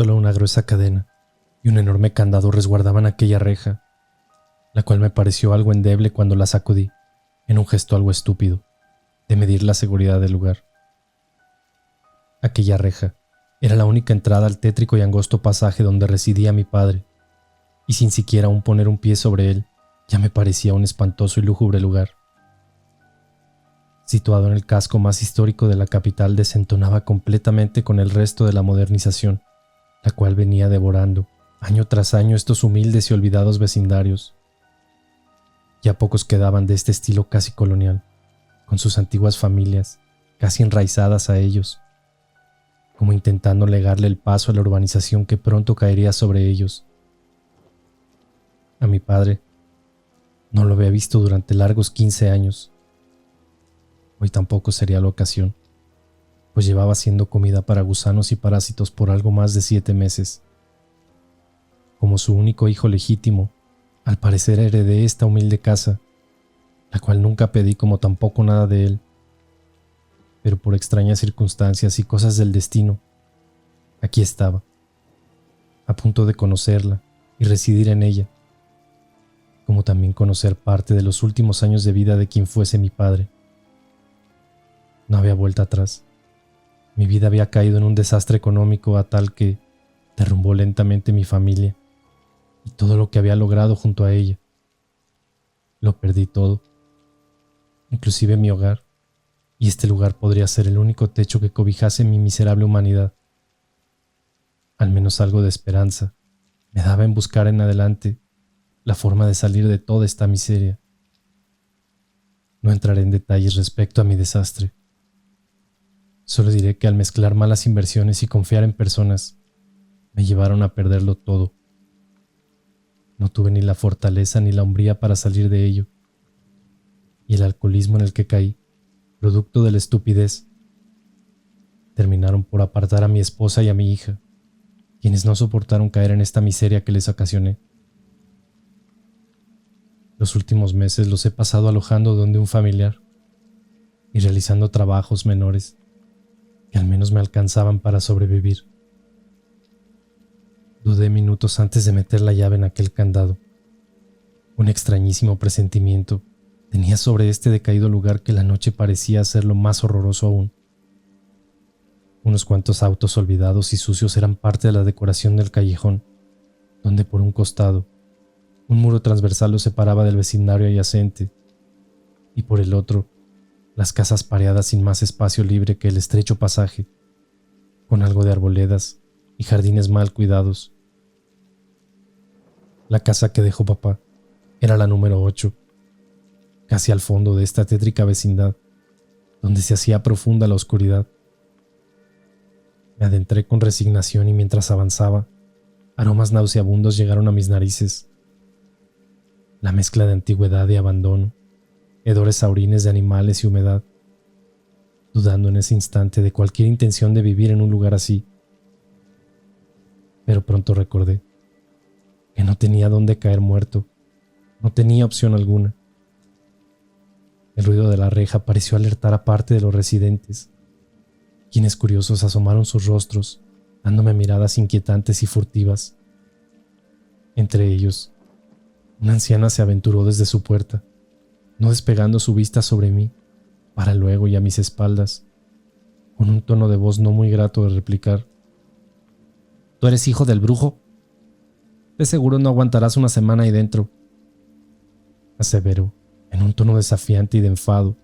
Solo una gruesa cadena y un enorme candado resguardaban aquella reja, la cual me pareció algo endeble cuando la sacudí, en un gesto algo estúpido, de medir la seguridad del lugar. Aquella reja era la única entrada al tétrico y angosto pasaje donde residía mi padre, y sin siquiera aún poner un pie sobre él, ya me parecía un espantoso y lúgubre lugar. Situado en el casco más histórico de la capital, desentonaba completamente con el resto de la modernización, la cual venía devorando, año tras año, estos humildes y olvidados vecindarios. Ya pocos quedaban de este estilo casi colonial, con sus antiguas familias, casi enraizadas a ellos, como intentando negarle el paso a la urbanización que pronto caería sobre ellos. A mi padre no lo había visto durante largos 15 años. Hoy tampoco sería la ocasión, pues llevaba siendo comida para gusanos y parásitos por algo más de 7 meses. Como su único hijo legítimo, al parecer heredé esta humilde casa, la cual nunca pedí como tampoco nada de él. Pero por extrañas circunstancias y cosas del destino, aquí estaba, a punto de conocerla y residir en ella, como también conocer parte de los últimos años de vida de quien fuese mi padre. No había vuelta atrás. Mi vida había caído en un desastre económico a tal que derrumbó lentamente mi familia y todo lo que había logrado junto a ella. Lo perdí todo, inclusive mi hogar, y este lugar podría ser el único techo que cobijase mi miserable humanidad. Al menos algo de esperanza me daba en buscar en adelante la forma de salir de toda esta miseria. No entraré en detalles respecto a mi desastre. Solo diré que al mezclar malas inversiones y confiar en personas, me llevaron a perderlo todo. No tuve ni la fortaleza ni la hombría para salir de ello. Y el alcoholismo en el que caí, producto de la estupidez, terminaron por apartar a mi esposa y a mi hija, quienes no soportaron caer en esta miseria que les ocasioné. Los últimos meses los he pasado alojando donde un familiar y realizando trabajos menores que al menos me alcanzaban para sobrevivir. Dudé minutos antes de meter la llave en aquel candado. Un extrañísimo presentimiento tenía sobre este decaído lugar que la noche parecía hacerlo más horroroso aún. Unos cuantos autos olvidados y sucios eran parte de la decoración del callejón, donde por un costado un muro transversal lo separaba del vecindario adyacente, y por el otro, las casas pareadas sin más espacio libre que el estrecho pasaje, con algo de arboledas y jardines mal cuidados. La casa que dejó papá era la número 8, casi al fondo de esta tétrica vecindad, donde se hacía profunda la oscuridad. Me adentré con resignación y mientras avanzaba, aromas nauseabundos llegaron a mis narices. La mezcla de antigüedad y abandono, hedores saurines de animales y humedad, dudando en ese instante de cualquier intención de vivir en un lugar así. Pero pronto recordé que no tenía dónde caer muerto, no tenía opción alguna. El ruido de la reja pareció alertar a parte de los residentes, quienes curiosos asomaron sus rostros, dándome miradas inquietantes y furtivas. Entre ellos, una anciana se aventuró desde su puerta, no despegando su vista sobre mí, para luego y a mis espaldas, con un tono de voz no muy grato de replicar: ¿Tú eres hijo del brujo? De seguro no aguantarás una semana ahí dentro, aseveró, en un tono desafiante y de enfado.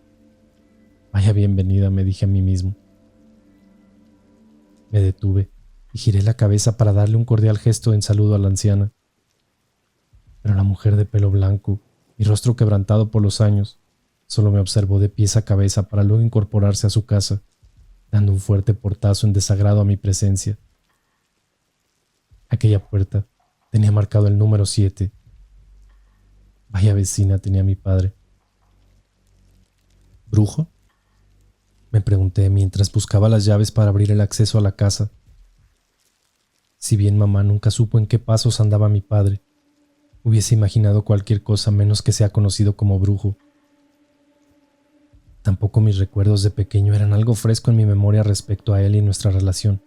Vaya bienvenida, me dije a mí mismo. Me detuve y giré la cabeza para darle un cordial gesto en saludo a la anciana. Pero la mujer de pelo blanco y rostro quebrantado por los años solo me observó de pies a cabeza para luego incorporarse a su casa, dando un fuerte portazo en desagrado a mi presencia. Aquella puerta tenía marcado el número 7. Vaya vecina tenía mi padre. ¿Brujo?, me pregunté mientras buscaba las llaves para abrir el acceso a la casa. Si bien mamá nunca supo en qué pasos andaba mi padre, hubiese imaginado cualquier cosa menos que sea conocido como brujo. Tampoco mis recuerdos de pequeño eran algo fresco en mi memoria respecto a él y nuestra relación.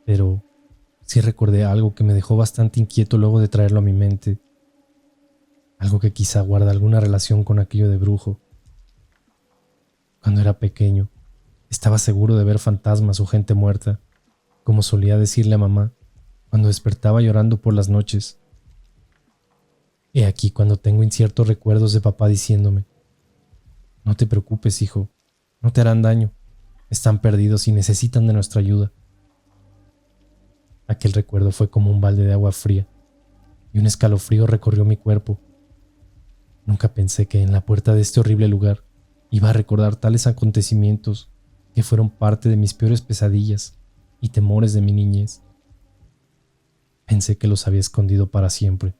pero sí recordé algo que me dejó bastante inquieto luego de traerlo a mi mente, algo que quizá guarda alguna relación con aquello de brujo. Cuando era pequeño, estaba seguro de ver fantasmas o gente muerta, como solía decirle a mamá cuando despertaba llorando por las noches. He aquí cuando tengo inciertos recuerdos de papá diciéndome: no te preocupes, hijo, no te harán daño, están perdidos y necesitan de nuestra ayuda. Aquel recuerdo fue como un balde de agua fría y un escalofrío recorrió mi cuerpo. Nunca pensé que en la puerta de este horrible lugar iba a recordar tales acontecimientos que fueron parte de mis peores pesadillas y temores de mi niñez. Pensé que los había escondido para siempre.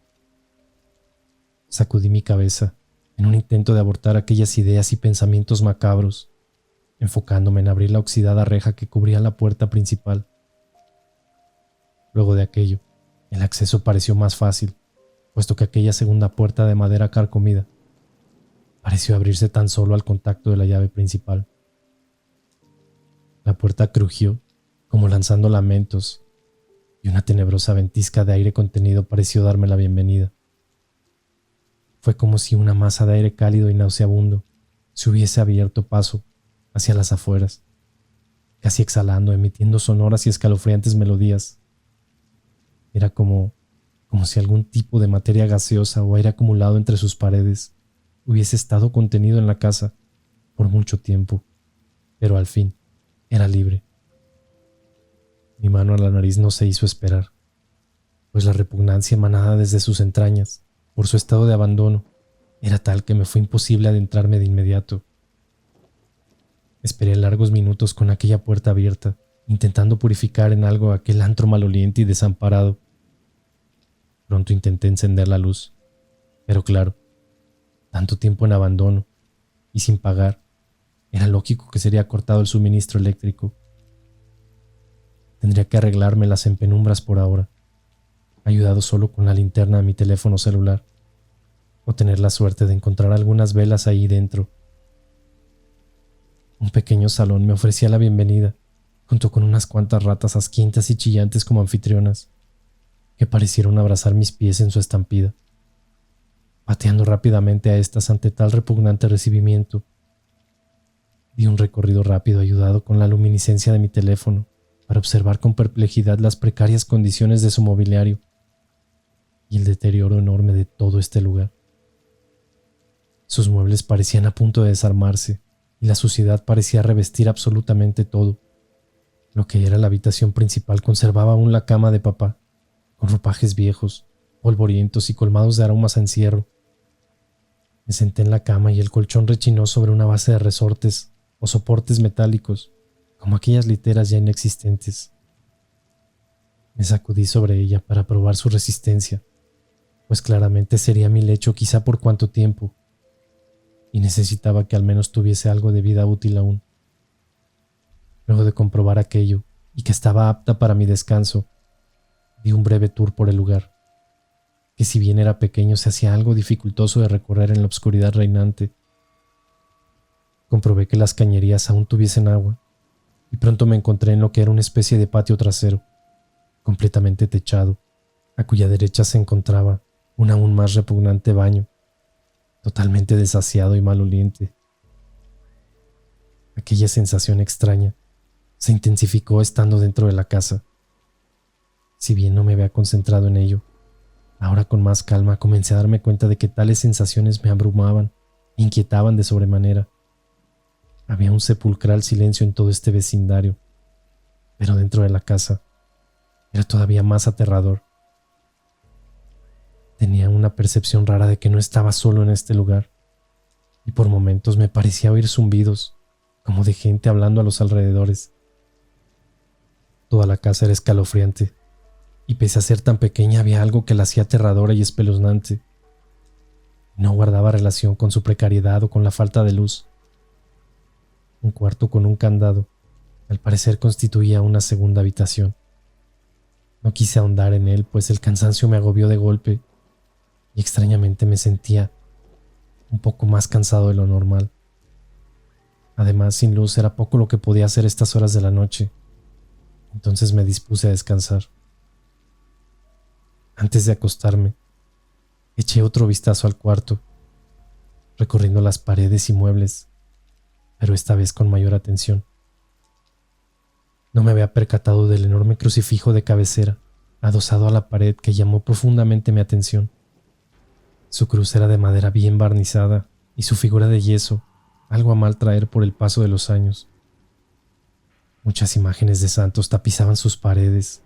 Sacudí mi cabeza en un intento de abortar aquellas ideas y pensamientos macabros, enfocándome en abrir la oxidada reja que cubría la puerta principal. Luego de aquello, el acceso pareció más fácil, puesto que aquella segunda puerta de madera carcomida pareció abrirse tan solo al contacto de la llave principal. La puerta crujió, como lanzando lamentos, y una tenebrosa ventisca de aire contenido pareció darme la bienvenida. Fue como si una masa de aire cálido y nauseabundo se hubiese abierto paso hacia las afueras, casi exhalando, emitiendo sonoras y escalofriantes melodías. Era como si algún tipo de materia gaseosa o aire acumulado entre sus paredes hubiese estado contenido en la casa por mucho tiempo, pero al fin era libre. Mi mano a la nariz no se hizo esperar, pues la repugnancia emanada desde sus entrañas, por su estado de abandono, era tal que me fue imposible adentrarme de inmediato. Esperé largos minutos con aquella puerta abierta, intentando purificar en algo aquel antro maloliente y desamparado. Pronto intenté encender la luz, pero claro, tanto tiempo en abandono y sin pagar, era lógico que sería cortado el suministro eléctrico. Tendría que arreglármelas en penumbras por ahora, ayudado solo con la linterna de mi teléfono celular, o tener la suerte de encontrar algunas velas ahí dentro. Un pequeño salón me ofrecía la bienvenida, junto con unas cuantas ratas asquientas y chillantes como anfitrionas, que parecieron abrazar mis pies en su estampida. Pateando rápidamente a estas ante tal repugnante recibimiento, di un recorrido rápido ayudado con la luminiscencia de mi teléfono para observar con perplejidad las precarias condiciones de su mobiliario y el deterioro enorme de todo este lugar. Sus muebles parecían a punto de desarmarse y la suciedad parecía revestir absolutamente todo. Lo que era la habitación principal conservaba aún la cama de papá, con ropajes viejos, polvorientos y colmados de aromas a encierro. Me senté en la cama y el colchón rechinó sobre una base de resortes o soportes metálicos, como aquellas literas ya inexistentes. Me sacudí sobre ella para probar su resistencia, pues claramente sería mi lecho quizá por cuánto tiempo, y necesitaba que al menos tuviese algo de vida útil aún. Luego de comprobar aquello y que estaba apta para mi descanso, di un breve tour por el lugar, que si bien era pequeño se hacía algo dificultoso de recorrer en la oscuridad reinante. Comprobé que las cañerías aún tuviesen agua, y pronto me encontré en lo que era una especie de patio trasero, completamente techado, a cuya derecha se encontraba un aún más repugnante baño, totalmente desasiado y maloliente. Aquella sensación extraña se intensificó estando dentro de la casa. Si bien no me había concentrado en ello, ahora con más calma comencé a darme cuenta de que tales sensaciones me abrumaban e inquietaban de sobremanera. Había un sepulcral silencio en todo este vecindario, pero dentro de la casa era todavía más aterrador. Tenía una percepción rara de que no estaba solo en este lugar, y por momentos me parecía oír zumbidos, como de gente hablando a los alrededores. Toda la casa era escalofriante, y pese a ser tan pequeña había algo que la hacía aterradora y espeluznante. No guardaba relación con su precariedad o con la falta de luz. Un cuarto con un candado, al parecer constituía una segunda habitación. No quise ahondar en él, pues el cansancio me agobió de golpe, y extrañamente me sentía un poco más cansado de lo normal. Además, sin luz era poco lo que podía hacer a estas horas de la noche. Entonces me dispuse a descansar. Antes de acostarme, eché otro vistazo al cuarto, recorriendo las paredes y muebles, pero esta vez con mayor atención. No me había percatado del enorme crucifijo de cabecera, adosado a la pared, que llamó profundamente mi atención. Su cruz era de madera bien barnizada y su figura de yeso, algo a mal traer por el paso de los años. Muchas imágenes de santos tapizaban sus paredes,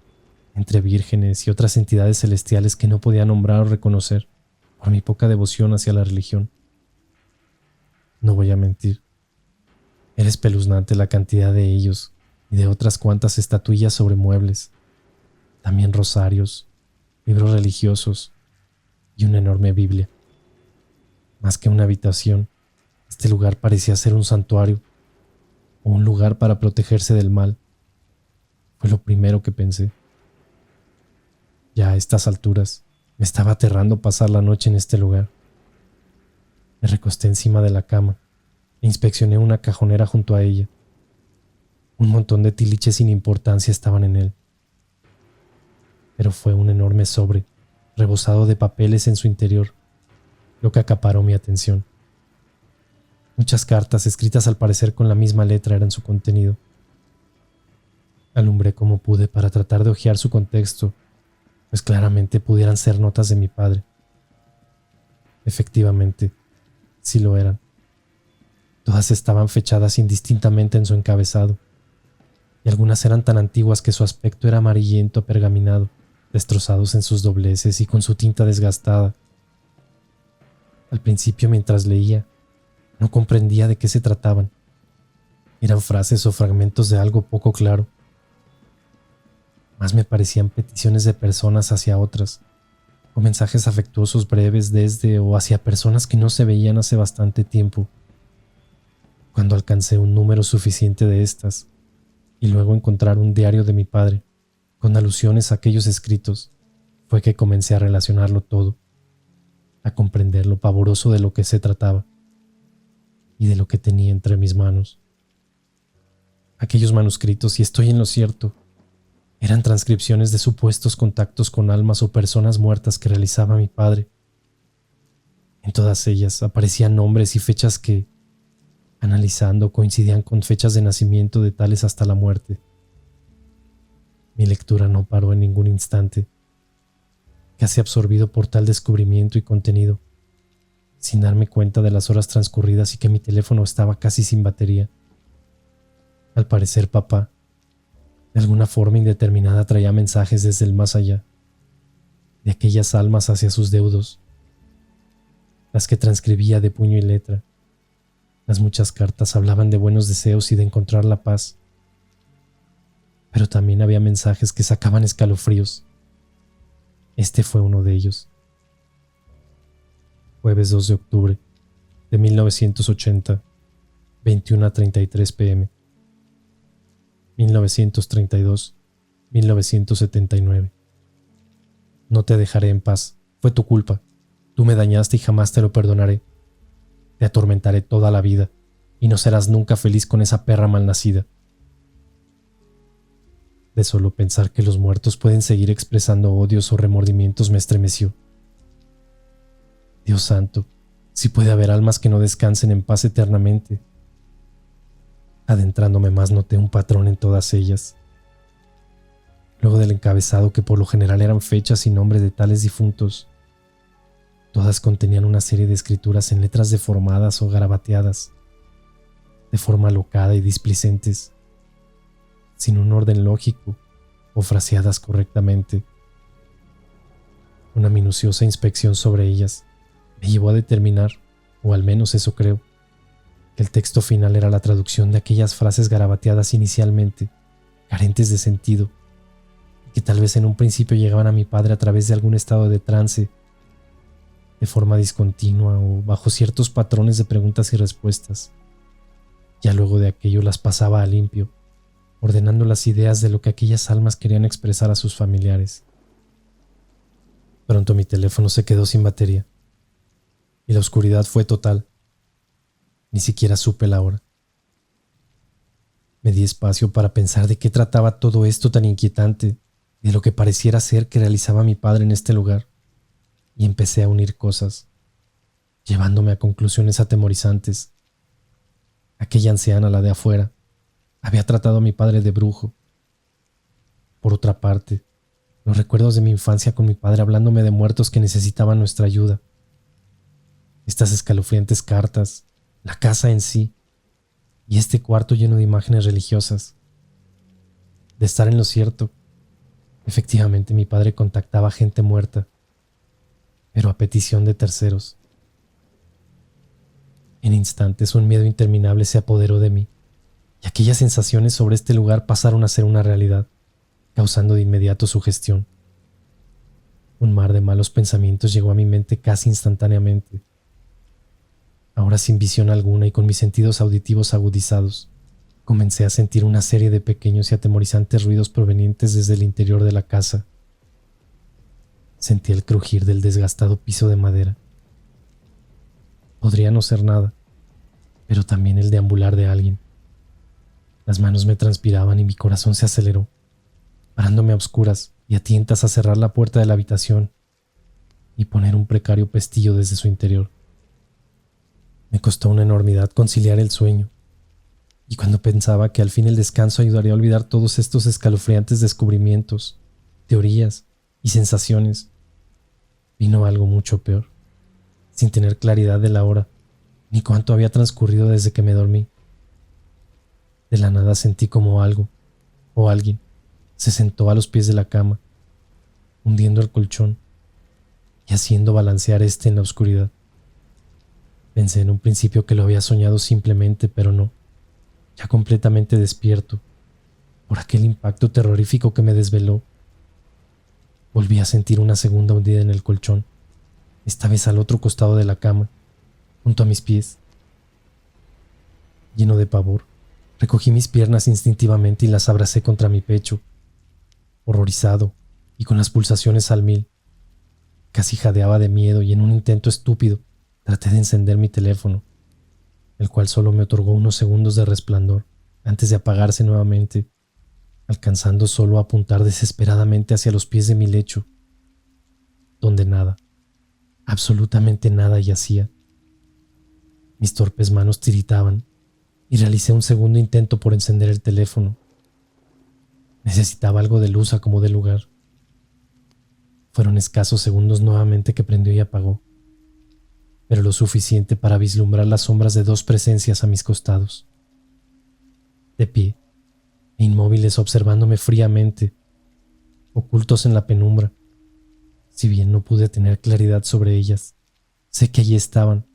entre vírgenes y otras entidades celestiales que no podía nombrar o reconocer por mi poca devoción hacia la religión. No voy a mentir, era espeluznante la cantidad de ellos y de otras cuantas estatuillas sobre muebles, también rosarios, libros religiosos y una enorme Biblia. Más que una habitación, este lugar parecía ser un santuario o un lugar para protegerse del mal. Fue lo primero que pensé. Ya a estas alturas, me estaba aterrando pasar la noche en este lugar. Me recosté encima de la cama e inspeccioné una cajonera junto a ella. Un montón de tiliches sin importancia estaban en él. Pero fue un enorme sobre, rebosado de papeles en su interior, lo que acaparó mi atención. Muchas cartas escritas al parecer con la misma letra eran su contenido. Alumbré como pude para tratar de hojear su contexto, pues claramente pudieran ser notas de mi padre. Efectivamente, sí lo eran. Todas estaban fechadas indistintamente en su encabezado, y algunas eran tan antiguas que su aspecto era amarillento apergaminado, destrozados en sus dobleces y con su tinta desgastada. Al principio, mientras leía, no comprendía de qué se trataban. Eran frases o fragmentos de algo poco claro. Más me parecían peticiones de personas hacia otras, o mensajes afectuosos breves desde o hacia personas que no se veían hace bastante tiempo. Cuando alcancé un número suficiente de estas, y luego encontrar un diario de mi padre, con alusiones a aquellos escritos, fue que comencé a relacionarlo todo, a comprender lo pavoroso de lo que se trataba, y de lo que tenía entre mis manos. Aquellos manuscritos, si estoy en lo cierto, eran transcripciones de supuestos contactos con almas o personas muertas que realizaba mi padre. En todas ellas aparecían nombres y fechas que, analizando, coincidían con fechas de nacimiento de tales hasta la muerte. Mi lectura no paró en ningún instante, casi absorbido por tal descubrimiento y contenido, sin darme cuenta de las horas transcurridas y que mi teléfono estaba casi sin batería. Al parecer, papá, de alguna forma indeterminada, traía mensajes desde el más allá, de aquellas almas hacia sus deudos, las que transcribía de puño y letra. Las muchas cartas hablaban de buenos deseos y de encontrar la paz, pero también había mensajes que sacaban escalofríos. Este fue uno de ellos. Jueves 2 de octubre de 1980, 21:33 p.m. 1932, 1979. No te dejaré en paz. Fue tu culpa. Tú me dañaste y jamás te lo perdonaré. Te atormentaré toda la vida y no serás nunca feliz con esa perra malnacida. De solo pensar que los muertos pueden seguir expresando odios o remordimientos me estremeció. Dios santo, si puede haber almas que no descansen en paz eternamente. Adentrándome más noté un patrón en todas ellas. Luego del encabezado, que por lo general eran fechas y nombres de tales difuntos, todas contenían una serie de escrituras en letras deformadas o garabateadas, de forma alocada y displicentes, sin un orden lógico o fraseadas correctamente. Una minuciosa inspección sobre ellas me llevó a determinar, o al menos eso creo, que el texto final era la traducción de aquellas frases garabateadas inicialmente, carentes de sentido, y que tal vez en un principio llegaban a mi padre a través de algún estado de trance, de forma discontinua o bajo ciertos patrones de preguntas y respuestas. Ya luego de aquello las pasaba a limpio, ordenando las ideas de lo que aquellas almas querían expresar a sus familiares. Pronto mi teléfono se quedó sin batería y la oscuridad fue total. Ni siquiera supe la hora. Me di espacio para pensar de qué trataba todo esto tan inquietante, de lo que pareciera ser que realizaba mi padre en este lugar, y empecé a unir cosas, llevándome a conclusiones atemorizantes. Aquella anciana, la de afuera, había tratado a mi padre de brujo. Por otra parte, los recuerdos de mi infancia con mi padre hablándome de muertos que necesitaban nuestra ayuda. Estas escalofriantes cartas, la casa en sí, y este cuarto lleno de imágenes religiosas. De estar en lo cierto, efectivamente mi padre contactaba a gente muerta, pero a petición de terceros. En instantes un miedo interminable se apoderó de mí, y aquellas sensaciones sobre este lugar pasaron a ser una realidad, causando de inmediato sugestión. Un mar de malos pensamientos llegó a mi mente casi instantáneamente. Ahora sin visión alguna y con mis sentidos auditivos agudizados, comencé a sentir una serie de pequeños y atemorizantes ruidos provenientes desde el interior de la casa. Sentí el crujir del desgastado piso de madera. Podría no ser nada, pero también el deambular de alguien. Las manos me transpiraban y mi corazón se aceleró, parándome a oscuras y a tientas a cerrar la puerta de la habitación y poner un precario pestillo desde su interior. Me costó una enormidad conciliar el sueño, y cuando pensaba que al fin el descanso ayudaría a olvidar todos estos escalofriantes descubrimientos, teorías y sensaciones, vino algo mucho peor, sin tener claridad de la hora, ni cuánto había transcurrido desde que me dormí. De la nada sentí como algo, o alguien, se sentó a los pies de la cama, hundiendo el colchón y haciendo balancear en la oscuridad. Pensé en un principio que lo había soñado simplemente, pero no, ya completamente despierto, por aquel impacto terrorífico que me desveló. Volví a sentir una segunda hundida en el colchón, esta vez al otro costado de la cama, junto a mis pies. Lleno de pavor, recogí mis piernas instintivamente y las abracé contra mi pecho. Horrorizado y con las pulsaciones al mil, casi jadeaba de miedo y en un intento estúpido traté de encender mi teléfono, el cual solo me otorgó unos segundos de resplandor antes de apagarse nuevamente, alcanzando solo a apuntar desesperadamente hacia los pies de mi lecho, donde nada, absolutamente nada yacía. Mis torpes manos tiritaban y realicé un segundo intento por encender el teléfono. Necesitaba algo de luz a como de lugar. Fueron escasos segundos nuevamente que prendió y apagó, pero lo suficiente para vislumbrar las sombras de dos presencias a mis costados. De pie, e inmóviles observándome fríamente, ocultos en la penumbra. Si bien no pude tener claridad sobre ellas, sé que allí estaban.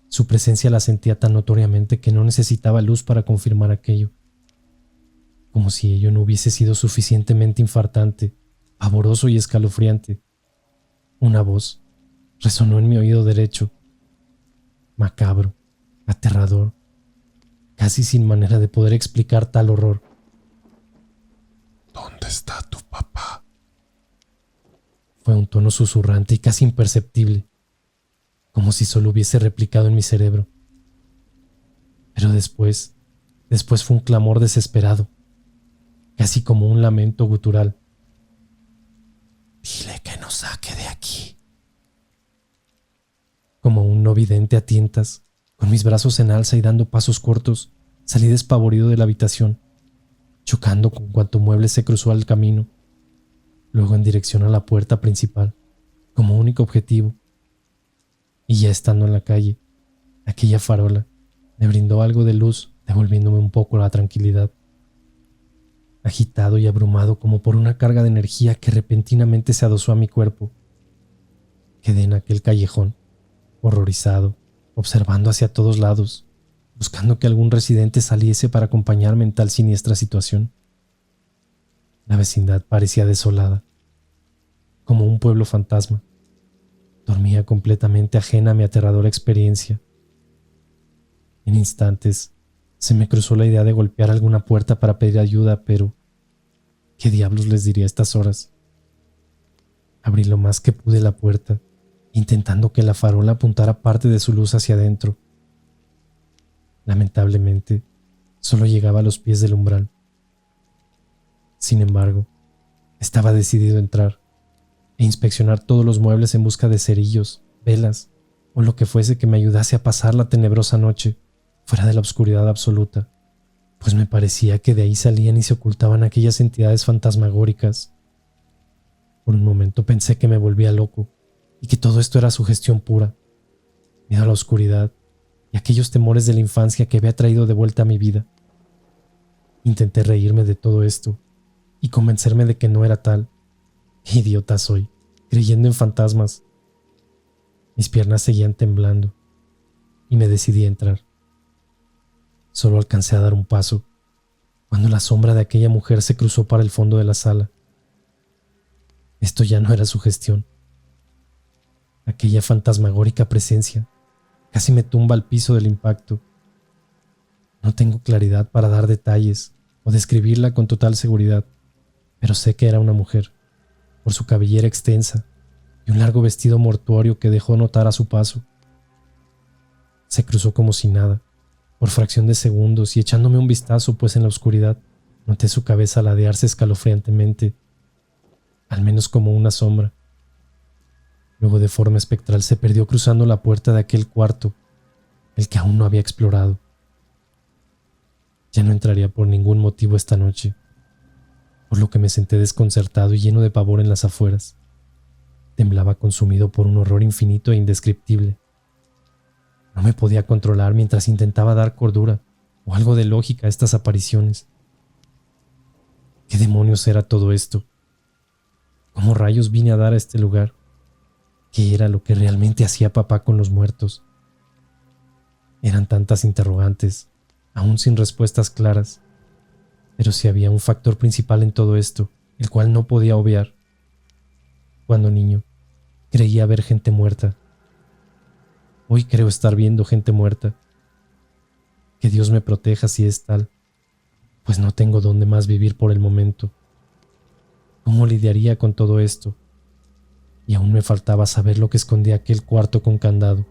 Su presencia la sentía tan notoriamente que no necesitaba luz para confirmar aquello. Como si ello no hubiese sido suficientemente infartante, pavoroso y escalofriante. Una voz resonó en mi oído derecho, macabro, aterrador, casi sin manera de poder explicar tal horror. ¿Dónde está tu papá? Fue un tono susurrante y casi imperceptible, como si solo hubiese replicado en mi cerebro. Pero después fue un clamor desesperado, casi como un lamento gutural. Dile que nos saque de aquí. Como un no vidente a tientas, con mis brazos en alza y dando pasos cortos, salí despavorido de la habitación, chocando con cuanto mueble se cruzó al camino, luego en dirección a la puerta principal, como único objetivo. Y ya estando en la calle, aquella farola me brindó algo de luz, devolviéndome un poco la tranquilidad. Agitado y abrumado como por una carga de energía que repentinamente se adosó a mi cuerpo, quedé en aquel callejón, horrorizado, observando hacia todos lados, buscando que algún residente saliese para acompañarme en tal siniestra situación. La vecindad parecía desolada, como un pueblo fantasma. Dormía completamente ajena a mi aterradora experiencia. En instantes se me cruzó la idea de golpear alguna puerta para pedir ayuda, pero ¿qué diablos les diría a estas horas? Abrí lo más que pude la puerta, intentando que la farola apuntara parte de su luz hacia adentro. Lamentablemente, solo llegaba a los pies del umbral. Sin embargo, estaba decidido a entrar e inspeccionar todos los muebles en busca de cerillos, velas o lo que fuese que me ayudase a pasar la tenebrosa noche fuera de la oscuridad absoluta, pues me parecía que de ahí salían y se ocultaban aquellas entidades fantasmagóricas. Por un momento pensé que me volvía loco y que todo esto era sugestión pura, miedo a la oscuridad y aquellos temores de la infancia que había traído de vuelta a mi vida. Intenté reírme de todo esto y convencerme de que no era tal. Idiota soy, creyendo en fantasmas. Mis piernas seguían temblando y me decidí a entrar. Solo alcancé a dar un paso cuando la sombra de aquella mujer se cruzó para el fondo de la sala. Esto ya no era sugestión. Aquella fantasmagórica presencia casi me tumba al piso del impacto. No tengo claridad para dar detalles o describirla con total seguridad, pero sé que era una mujer, por su cabellera extensa y un largo vestido mortuorio que dejó notar a su paso. Se cruzó como si nada, por fracción de segundos, y echándome un vistazo, pues en la oscuridad noté su cabeza ladearse escalofriantemente, al menos como una sombra. Luego de forma espectral se perdió cruzando la puerta de aquel cuarto, el que aún no había explorado. Ya no entraría por ningún motivo esta noche, por lo que me senté desconcertado y lleno de pavor en las afueras. Temblaba consumido por un horror infinito e indescriptible. No me podía controlar mientras intentaba dar cordura o algo de lógica a estas apariciones. ¿Qué demonios era todo esto? ¿Cómo rayos vine a dar a este lugar? ¿Qué era lo que realmente hacía papá con los muertos? Eran tantas interrogantes, aún sin respuestas claras. Pero sí había un factor principal en todo esto, el cual no podía obviar. Cuando niño, creía ver gente muerta. Hoy creo estar viendo gente muerta. Que Dios me proteja si es tal, pues no tengo dónde más vivir por el momento. ¿Cómo lidiaría con todo esto? Y aún me faltaba saber lo que escondía aquel cuarto con candado.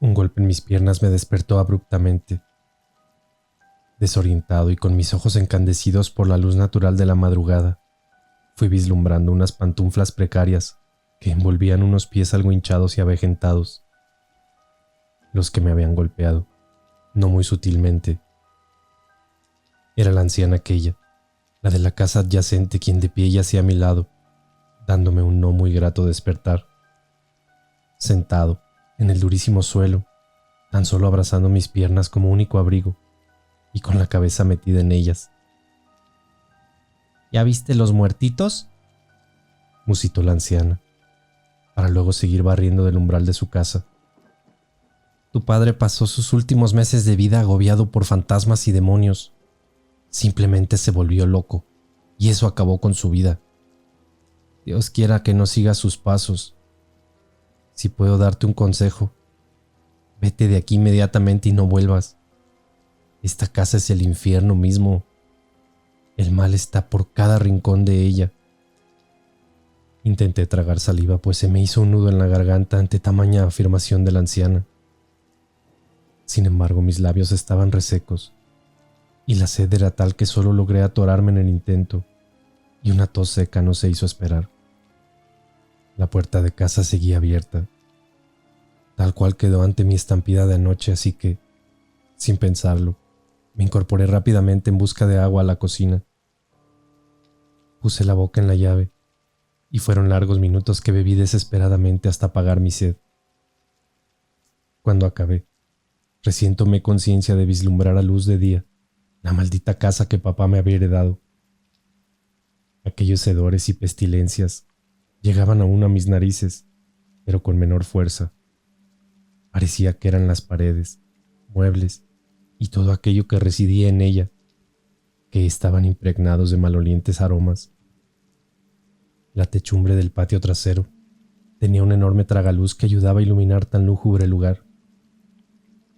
Un golpe en mis piernas me despertó abruptamente. Desorientado y con mis ojos encandecidos por la luz natural de la madrugada, fui vislumbrando unas pantuflas precarias que envolvían unos pies algo hinchados y avejentados. Los que me habían golpeado, no muy sutilmente. Era la anciana aquella, la de la casa adyacente, quien de pie yacía a mi lado, dándome un no muy grato despertar. Sentado en el durísimo suelo, tan solo abrazando mis piernas como único abrigo, y con la cabeza metida en ellas. ¿Ya viste los muertitos?, musitó la anciana, para luego seguir barriendo del umbral de su casa. Tu padre pasó sus últimos meses de vida agobiado por fantasmas y demonios. Simplemente se volvió loco, y eso acabó con su vida. Dios quiera que no sigas sus pasos. Si puedo darte un consejo, vete de aquí inmediatamente y no vuelvas. Esta casa es el infierno mismo. El mal está por cada rincón de ella. Intenté tragar saliva, pues se me hizo un nudo en la garganta ante tamaña afirmación de la anciana. Sin embargo, mis labios estaban resecos, y la sed era tal que solo logré atorarme en el intento, y una tos seca no se hizo esperar. La puerta de casa seguía abierta, tal cual quedó ante mi estampida de anoche, así que, sin pensarlo, me incorporé rápidamente en busca de agua a la cocina. Puse la boca en la llave, y fueron largos minutos que bebí desesperadamente hasta apagar mi sed. Cuando acabé, recién tomé conciencia de vislumbrar a luz de día la maldita casa que papá me había heredado. Aquellos hedores y pestilencias llegaban aún a mis narices, pero con menor fuerza. Parecía que eran las paredes, muebles y todo aquello que residía en ella, que estaban impregnados de malolientes aromas. La techumbre del patio trasero tenía un enorme tragaluz que ayudaba a iluminar tan lúgubre lugar.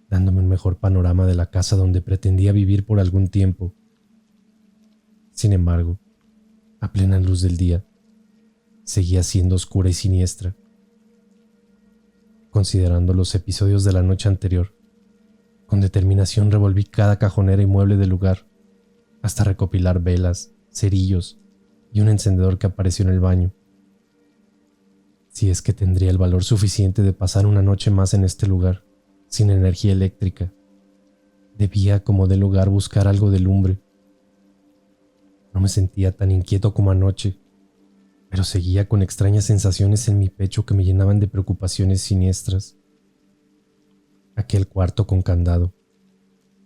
dándome un mejor panorama de la casa donde pretendía vivir por algún tiempo. Sin embargo, a plena luz del día, seguía siendo oscura y siniestra. Considerando los episodios de la noche anterior, con determinación revolví cada cajonera y mueble del lugar, hasta recopilar velas, cerillos y un encendedor que apareció en el baño. Si es que tendría el valor suficiente de pasar una noche más en este lugar, sin energía eléctrica, debía, como del lugar, buscar algo de lumbre. No me sentía tan inquieto como anoche, pero seguía con extrañas sensaciones en mi pecho que me llenaban de preocupaciones siniestras. Aquel cuarto con candado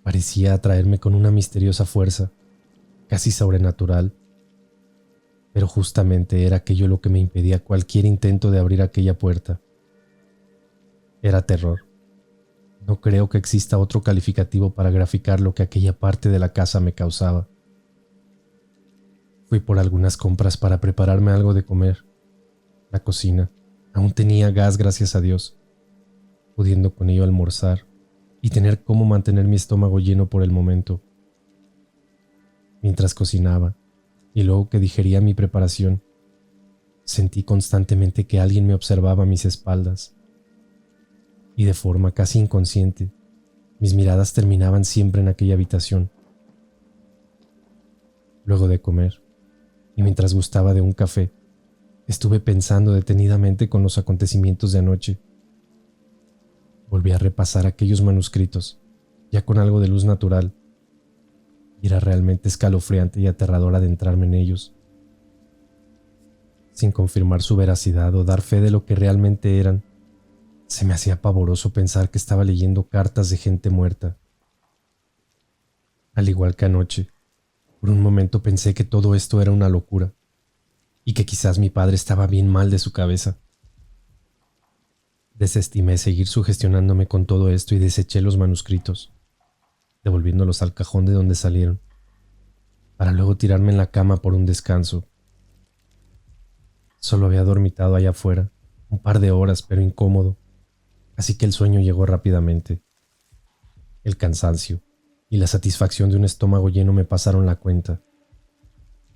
parecía atraerme con una misteriosa fuerza, casi sobrenatural, pero justamente era aquello lo que me impedía cualquier intento de abrir aquella puerta. Era terror. No creo que exista otro calificativo para graficar lo que aquella parte de la casa me causaba. Fui por algunas compras para prepararme algo de comer. La cocina aún tenía gas, gracias a Dios, pudiendo con ello almorzar y tener cómo mantener mi estómago lleno por el momento. Mientras cocinaba, y luego que digería mi preparación, sentí constantemente que alguien me observaba a mis espaldas. Y de forma casi inconsciente, mis miradas terminaban siempre en aquella habitación. Luego de comer, y mientras gustaba de un café, estuve pensando detenidamente con los acontecimientos de anoche. Volví a repasar aquellos manuscritos, ya con algo de luz natural, y era realmente escalofriante y aterrador adentrarme en ellos. Sin confirmar su veracidad o dar fe de lo que realmente eran, se me hacía pavoroso pensar que estaba leyendo cartas de gente muerta. Al igual que anoche, por un momento pensé que todo esto era una locura, y que quizás mi padre estaba bien mal de su cabeza. Desestimé seguir sugestionándome con todo esto y deseché los manuscritos, devolviéndolos al cajón de donde salieron, para luego tirarme en la cama por un descanso. Solo había dormitado allá afuera un par de horas, pero incómodo, así que el sueño llegó rápidamente. El cansancio y la satisfacción de un estómago lleno me pasaron la cuenta,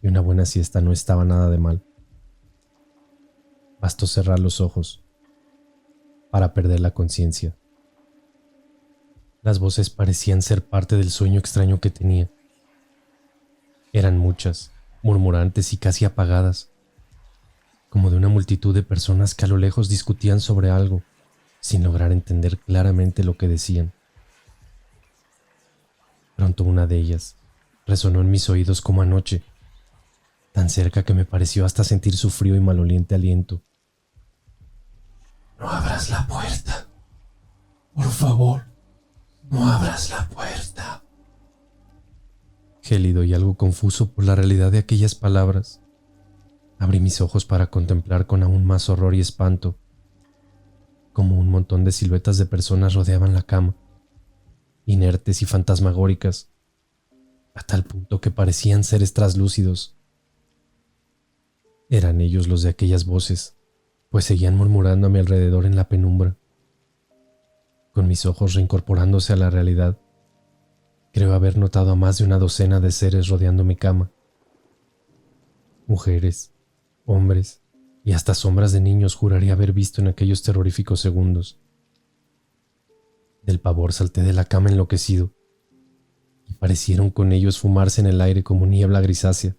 y una buena siesta no estaba nada de mal. Bastó cerrar los ojos para perder la conciencia. Las voces parecían ser parte del sueño extraño que tenía. Eran muchas, murmurantes y casi apagadas, como de una multitud de personas que a lo lejos discutían sobre algo, sin lograr entender claramente lo que decían. Pronto una de ellas resonó en mis oídos como anoche, tan cerca que me pareció hasta sentir su frío y maloliente aliento. No abras la puerta. Por favor, no abras la puerta. Gélido y algo confuso por la realidad de aquellas palabras, abrí mis ojos para contemplar con aún más horror y espanto cómo un montón de siluetas de personas rodeaban la cama, inertes y fantasmagóricas, a tal punto que parecían seres traslúcidos. Eran ellos los de aquellas voces, pues seguían murmurando a mi alrededor en la penumbra. Con mis ojos reincorporándose a la realidad, creo haber notado a más de una docena de seres rodeando mi cama. Mujeres, hombres y hasta sombras de niños juraría haber visto en aquellos terroríficos segundos. Del pavor salté de la cama enloquecido, y parecieron con ello esfumarse en el aire como niebla grisácea,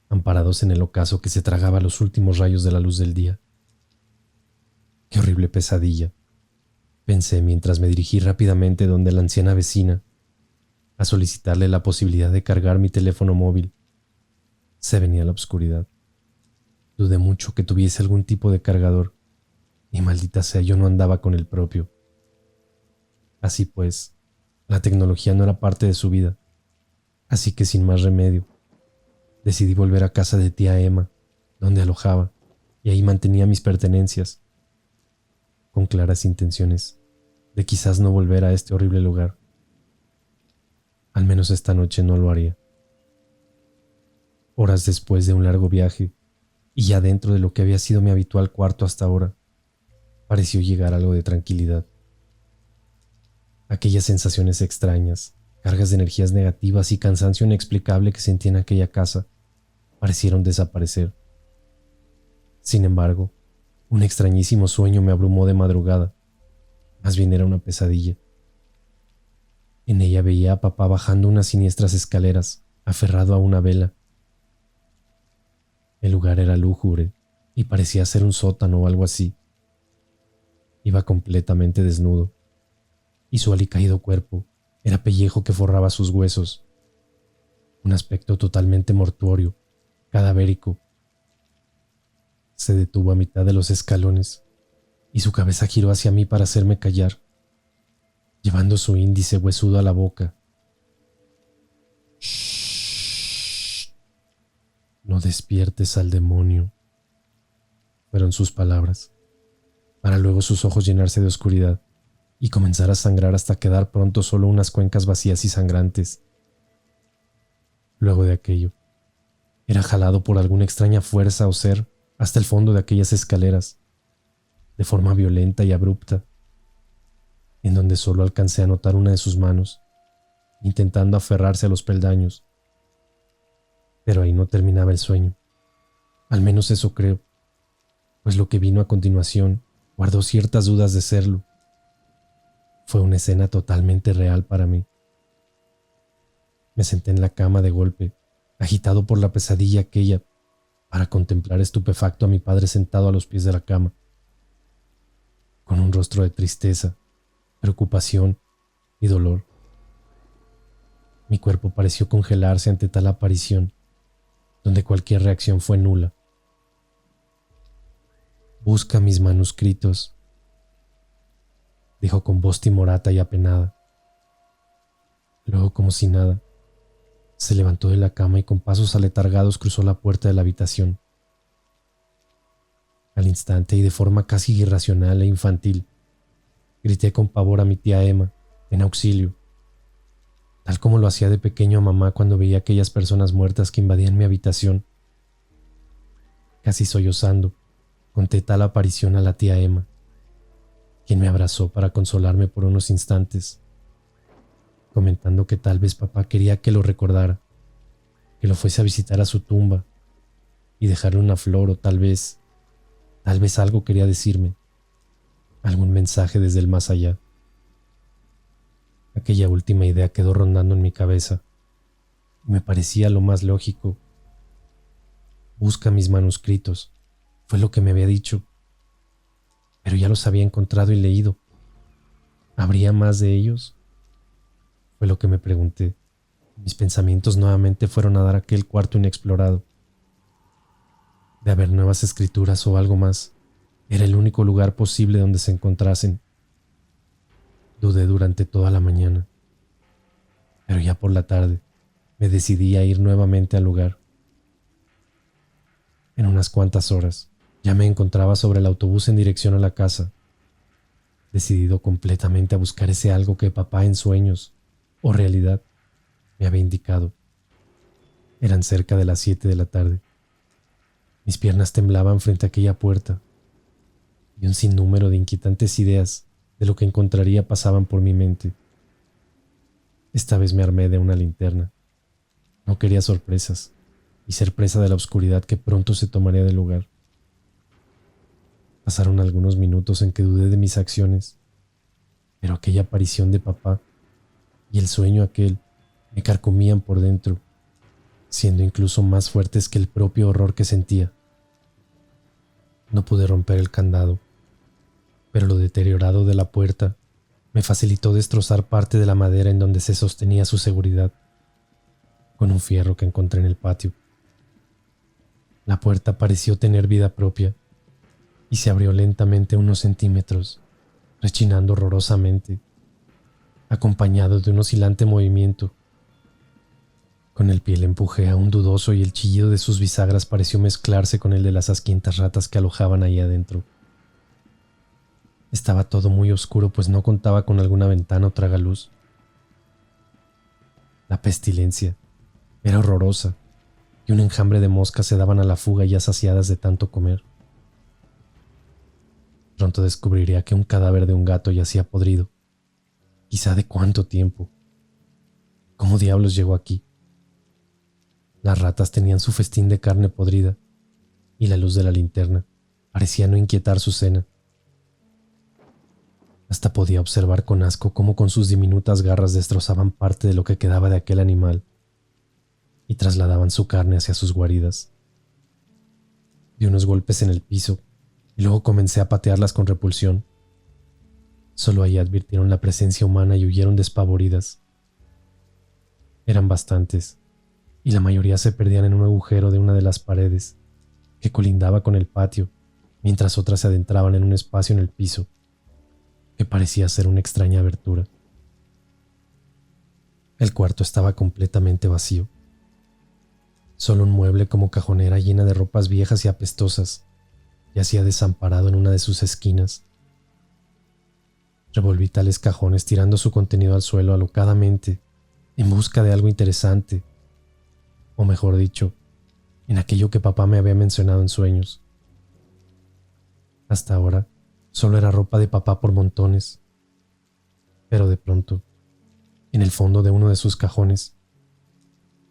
amparados en el ocaso que se tragaba los últimos rayos de la luz del día. ¡Qué horrible pesadilla!, pensé mientras me dirigí rápidamente donde la anciana vecina, a solicitarle la posibilidad de cargar mi teléfono móvil. Se venía la oscuridad. Dudé mucho que tuviese algún tipo de cargador, y maldita sea, yo no andaba con el propio. Así pues, la tecnología no era parte de su vida, así que sin más remedio, decidí volver a casa de tía Emma, donde alojaba, y ahí mantenía mis pertenencias, con claras intenciones de quizás no volver a este horrible lugar. Al menos esta noche no lo haría. Horas después de un largo viaje, y ya dentro de lo que había sido mi habitual cuarto hasta ahora, pareció llegar algo de tranquilidad. Aquellas sensaciones extrañas, cargas de energías negativas y cansancio inexplicable que sentí en aquella casa parecieron desaparecer. Sin embargo, un extrañísimo sueño me abrumó de madrugada. Más bien era una pesadilla. En ella veía a papá bajando unas siniestras escaleras, aferrado a una vela. El lugar era lúgubre y parecía ser un sótano o algo así. Iba completamente desnudo, y su alicaído cuerpo era pellejo que forraba sus huesos. Un aspecto totalmente mortuorio, cadavérico. Se detuvo a mitad de los escalones y su cabeza giró hacia mí para hacerme callar, llevando su índice huesudo a la boca. «Shh, no despiertes al demonio», fueron sus palabras, para luego sus ojos llenarse de oscuridad y comenzar a sangrar hasta quedar pronto solo unas cuencas vacías y sangrantes. Luego de aquello, era jalado por alguna extraña fuerza o ser hasta el fondo de aquellas escaleras, de forma violenta y abrupta, en donde solo alcancé a notar una de sus manos, intentando aferrarse a los peldaños. Pero ahí no terminaba el sueño, al menos eso creo, pues lo que vino a continuación guardó ciertas dudas de serlo. Fue una escena totalmente real para mí. Me senté en la cama de golpe, agitado por la pesadilla aquella, para contemplar estupefacto a mi padre sentado a los pies de la cama, con un rostro de tristeza, preocupación y dolor. Mi cuerpo pareció congelarse ante tal aparición, donde cualquier reacción fue nula. «Busca mis manuscritos», dijo con voz timorata y apenada. Luego, como si nada, se levantó de la cama y con pasos aletargados cruzó la puerta de la habitación. Al instante y de forma casi irracional e infantil, grité con pavor a mi tía Emma, en auxilio, tal como lo hacía de pequeño a mamá cuando veía aquellas personas muertas que invadían mi habitación. Casi sollozando, conté tal aparición a la tía Emma, quien me abrazó para consolarme por unos instantes, comentando que tal vez papá quería que lo recordara, que lo fuese a visitar a su tumba y dejarle una flor, o tal vez algo quería decirme, algún mensaje desde el más allá. Aquella última idea quedó rondando en mi cabeza y me parecía lo más lógico. «Busca mis manuscritos», fue lo que me había dicho, pero ya los había encontrado y leído. ¿Habría más de ellos? Fue lo que me pregunté. Mis pensamientos nuevamente fueron a dar a aquel cuarto inexplorado. De haber nuevas escrituras o algo más, era el único lugar posible donde se encontrasen. Dudé durante toda la mañana, pero ya por la tarde me decidí a ir nuevamente al lugar. En unas cuantas horas ya me encontraba sobre el autobús en dirección a la casa, decidido completamente a buscar ese algo que papá en sueños o realidad me había indicado. Eran cerca de las 7 de la tarde. Mis piernas temblaban frente a aquella puerta y un sinnúmero de inquietantes ideas de lo que encontraría pasaban por mi mente. Esta vez me armé de una linterna. No quería sorpresas y ser presa de la oscuridad que pronto se tomaría del lugar. Pasaron algunos minutos en que dudé de mis acciones, pero aquella aparición de papá y el sueño aquel me carcomían por dentro, siendo incluso más fuertes que el propio horror que sentía. No pude romper el candado, pero lo deteriorado de la puerta me facilitó destrozar parte de la madera en donde se sostenía su seguridad, con un fierro que encontré en el patio. La puerta pareció tener vida propia y se abrió lentamente unos centímetros, rechinando horrorosamente, acompañado de un oscilante movimiento. Con el pie le empujé aún dudoso y el chillido de sus bisagras pareció mezclarse con el de las asquientas ratas que alojaban ahí adentro. Estaba todo muy oscuro, pues no contaba con alguna ventana o tragaluz. La pestilencia era horrorosa y un enjambre de moscas se daban a la fuga ya saciadas de tanto comer. Pronto descubriría que un cadáver de un gato yacía podrido, Quizá de cuánto tiempo. ¿Cómo diablos llegó aquí? Las ratas tenían su festín de carne podrida y la luz de la linterna parecía no inquietar su cena. Hasta podía observar con asco cómo con sus diminutas garras destrozaban parte de lo que quedaba de aquel animal y trasladaban su carne hacia sus guaridas. Di unos golpes en el piso y luego comencé a patearlas con repulsión. Solo ahí advirtieron la presencia humana y huyeron despavoridas. Eran bastantes, y la mayoría se perdían en un agujero de una de las paredes que colindaba con el patio, mientras otras se adentraban en un espacio en el piso que parecía ser una extraña abertura. El cuarto estaba completamente vacío. Solo un mueble como cajonera llena de ropas viejas y apestosas yacía desamparado en una de sus esquinas. Revolví tales cajones tirando su contenido al suelo alocadamente en busca de algo interesante, o mejor dicho, en aquello que papá me había mencionado en sueños. Hasta ahora solo era ropa de papá por montones, pero de pronto, en el fondo de uno de sus cajones,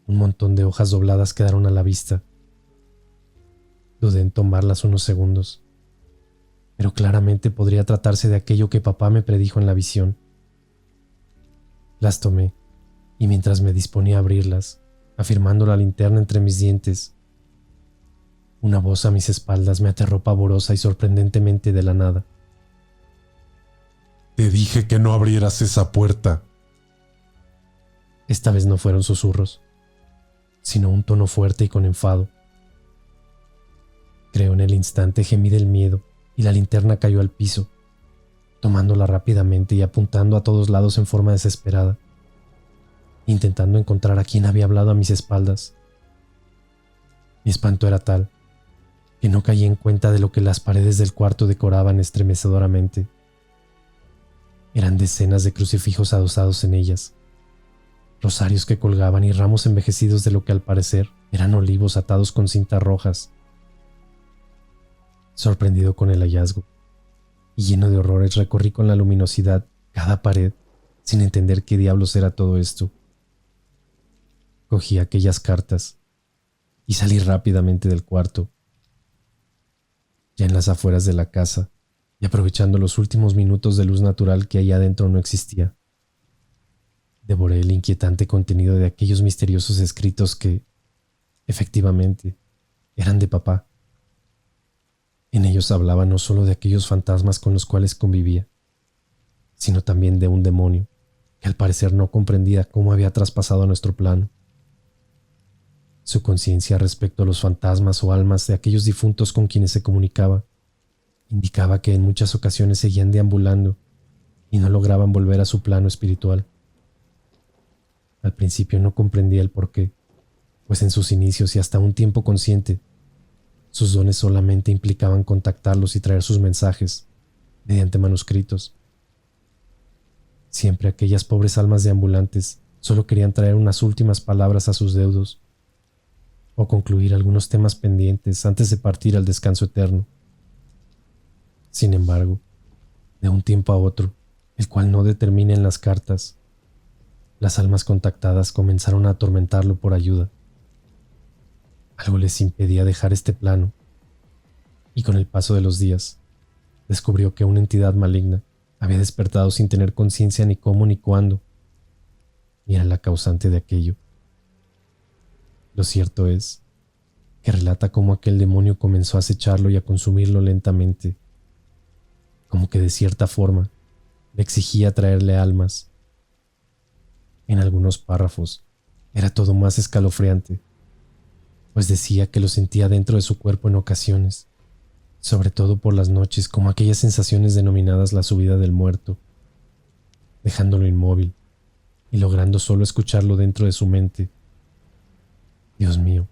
un montón de hojas dobladas quedaron a la vista. Dudé en tomarlas unos segundos, pero claramente podría tratarse de aquello que papá me predijo en la visión. Las tomé, y mientras me disponía a abrirlas, afirmando la linterna entre mis dientes, una voz a mis espaldas me aterró pavorosa y sorprendentemente de la nada. Te dije que no abrieras esa puerta. Esta vez no fueron susurros, sino un tono fuerte y con enfado. Creo en el instante gemí del miedo y la linterna cayó al piso, tomándola rápidamente y apuntando a todos lados en forma desesperada, intentando encontrar a quien había hablado a mis espaldas. Mi espanto era tal que no caí en cuenta de lo que las paredes del cuarto decoraban estremecedoramente. Eran decenas de crucifijos adosados en ellas, rosarios que colgaban y ramos envejecidos de lo que al parecer eran olivos atados con cintas rojas. Sorprendido con el hallazgo y lleno de horrores, recorrí con la luminosidad cada pared sin entender qué diablos era todo esto. Cogí aquellas cartas y salí rápidamente del cuarto. Ya en las afueras de la casa y aprovechando los últimos minutos de luz natural que allá adentro no existía, devoré el inquietante contenido de aquellos misteriosos escritos que, efectivamente, eran de papá. En ellos hablaba no solo de aquellos fantasmas con los cuales convivía, sino también de un demonio que al parecer no comprendía cómo había traspasado a nuestro plano. Su conciencia respecto a los fantasmas o almas de aquellos difuntos con quienes se comunicaba indicaba que en muchas ocasiones seguían deambulando y no lograban volver a su plano espiritual. Al principio no comprendía el porqué, pues en sus inicios y hasta un tiempo consciente, sus dones solamente implicaban contactarlos y traer sus mensajes mediante manuscritos. Siempre aquellas pobres almas deambulantes solo querían traer unas últimas palabras a sus deudos o concluir algunos temas pendientes antes de partir al descanso eterno. Sin embargo, de un tiempo a otro, el cual no determina en las cartas, las almas contactadas comenzaron a atormentarlo por ayuda. Algo les impedía dejar este plano, y con el paso de los días, descubrió que una entidad maligna había despertado sin tener conciencia ni cómo ni cuándo, y era la causante de aquello. Lo cierto es que relata cómo aquel demonio comenzó a acecharlo y a consumirlo lentamente, como que de cierta forma le exigía traerle almas. En algunos párrafos era todo más escalofriante, pues decía que lo sentía dentro de su cuerpo en ocasiones, sobre todo por las noches, como aquellas sensaciones denominadas la subida del muerto, dejándolo inmóvil y logrando solo escucharlo dentro de su mente. Dios mío,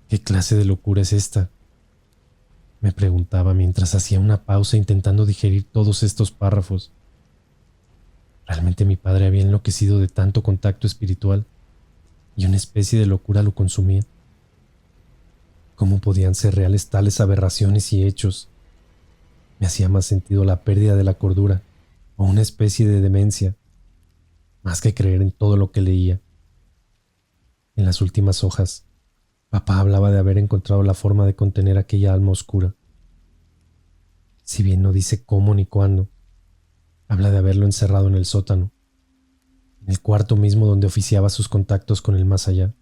¿qué clase de locura es esta?, me preguntaba mientras hacía una pausa intentando digerir todos estos párrafos. ¿Realmente mi padre había enloquecido de tanto contacto espiritual y una especie de locura lo consumía? ¿Cómo podían ser reales tales aberraciones y hechos? Me hacía más sentido la pérdida de la cordura o una especie de demencia más que creer en todo lo que leía. En las últimas hojas, papá hablaba de haber encontrado la forma de contener aquella alma oscura. Si bien no dice cómo ni cuándo, habla de haberlo encerrado en el sótano, en el cuarto mismo donde oficiaba sus contactos con el más allá.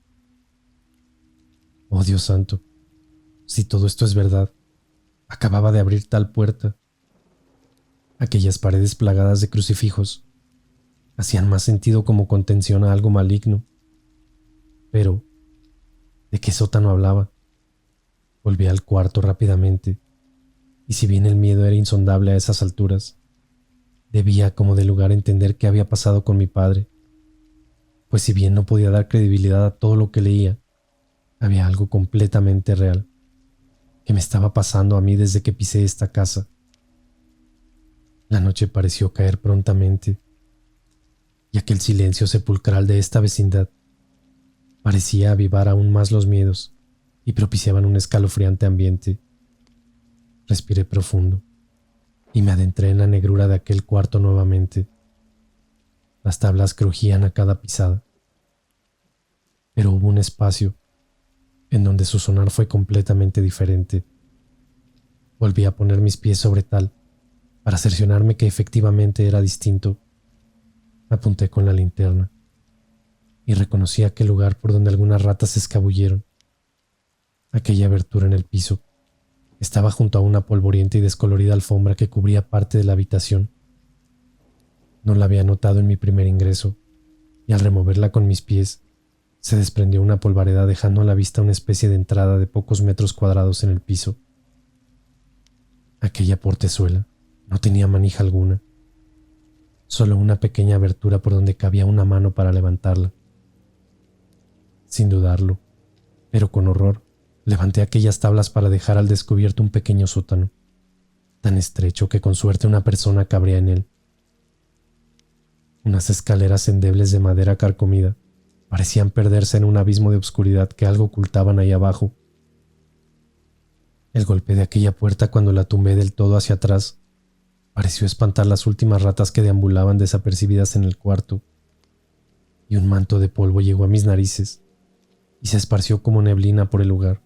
Oh Dios santo, si todo esto es verdad, acababa de abrir tal puerta. Aquellas paredes plagadas de crucifijos hacían más sentido como contención a algo maligno. Pero, ¿de qué sótano hablaba? Volví al cuarto rápidamente, y si bien el miedo era insondable a esas alturas, debía como de lugar entender qué había pasado con mi padre, pues si bien no podía dar credibilidad a todo lo que leía, había algo completamente real que me estaba pasando a mí desde que pisé esta casa. La noche pareció caer prontamente, y aquel silencio sepulcral de esta vecindad parecía avivar aún más los miedos y propiciaban un escalofriante ambiente. Respiré profundo y me adentré en la negrura de aquel cuarto nuevamente. Las tablas crujían a cada pisada, pero hubo un espacio en donde su sonar fue completamente diferente. Volví a poner mis pies sobre tal para cerciorarme que efectivamente era distinto. Apunté con la linterna y reconocí aquel lugar por donde algunas ratas se escabulleron. Aquella abertura en el piso estaba junto a una polvorienta y descolorida alfombra que cubría parte de la habitación. No la había notado en mi primer ingreso, y al removerla con mis pies, se desprendió una polvareda dejando a la vista una especie de entrada de pocos metros cuadrados en el piso. Aquella portezuela no tenía manija alguna, solo una pequeña abertura por donde cabía una mano para levantarla. Sin dudarlo, pero con horror, levanté aquellas tablas para dejar al descubierto un pequeño sótano, tan estrecho que con suerte una persona cabría en él. Unas escaleras endebles de madera carcomida parecían perderse en un abismo de oscuridad que algo ocultaban ahí abajo. El golpe de aquella puerta cuando la tumbé del todo hacia atrás pareció espantar las últimas ratas que deambulaban desapercibidas en el cuarto, y un manto de polvo llegó a mis narices y se esparció como neblina por el lugar.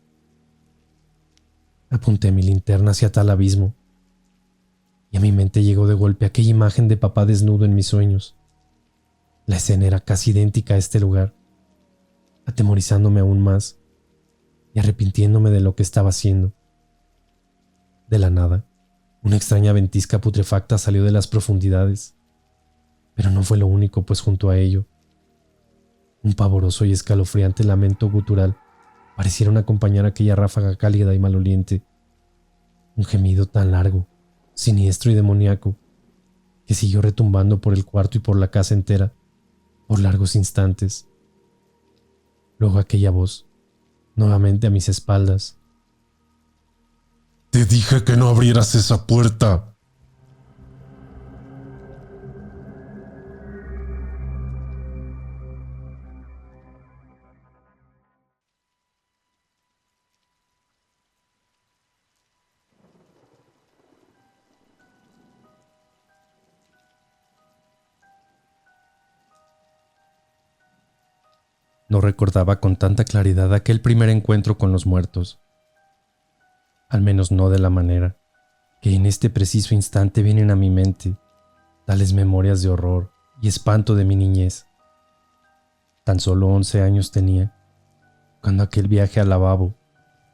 Apunté mi linterna hacia tal abismo, y a mi mente llegó de golpe aquella imagen de papá desnudo en mis sueños. La escena era casi idéntica a este lugar, atemorizándome aún más y arrepintiéndome de lo que estaba haciendo. De la nada, una extraña ventisca putrefacta salió de las profundidades, pero no fue lo único, pues junto a ello, un pavoroso y escalofriante lamento gutural parecieron acompañar aquella ráfaga cálida y maloliente. Un gemido tan largo, siniestro y demoníaco, que siguió retumbando por el cuarto y por la casa entera, por largos instantes. Luego aquella voz, nuevamente a mis espaldas. Te dije que no abrieras esa puerta. No recordaba con tanta claridad aquel primer encuentro con los muertos. Al menos no de la manera que en este preciso instante vienen a mi mente tales memorias de horror y espanto de mi niñez. Tan solo 11 años tenía, cuando aquel viaje al lavabo,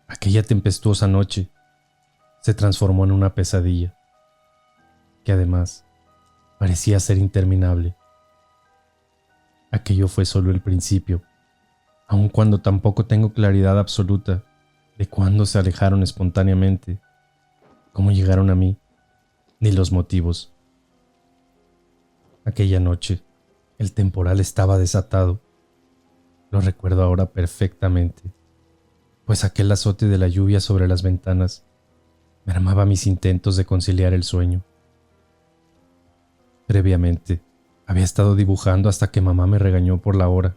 aquella tempestuosa noche, se transformó en una pesadilla, que además parecía ser interminable. Aquello fue solo el principio, aun cuando tampoco tengo claridad absoluta de cuándo se alejaron espontáneamente, cómo llegaron a mí, ni los motivos. Aquella noche, el temporal estaba desatado. Lo recuerdo ahora perfectamente, pues aquel azote de la lluvia sobre las ventanas mermaba mis intentos de conciliar el sueño. Previamente, había estado dibujando hasta que mamá me regañó por la hora,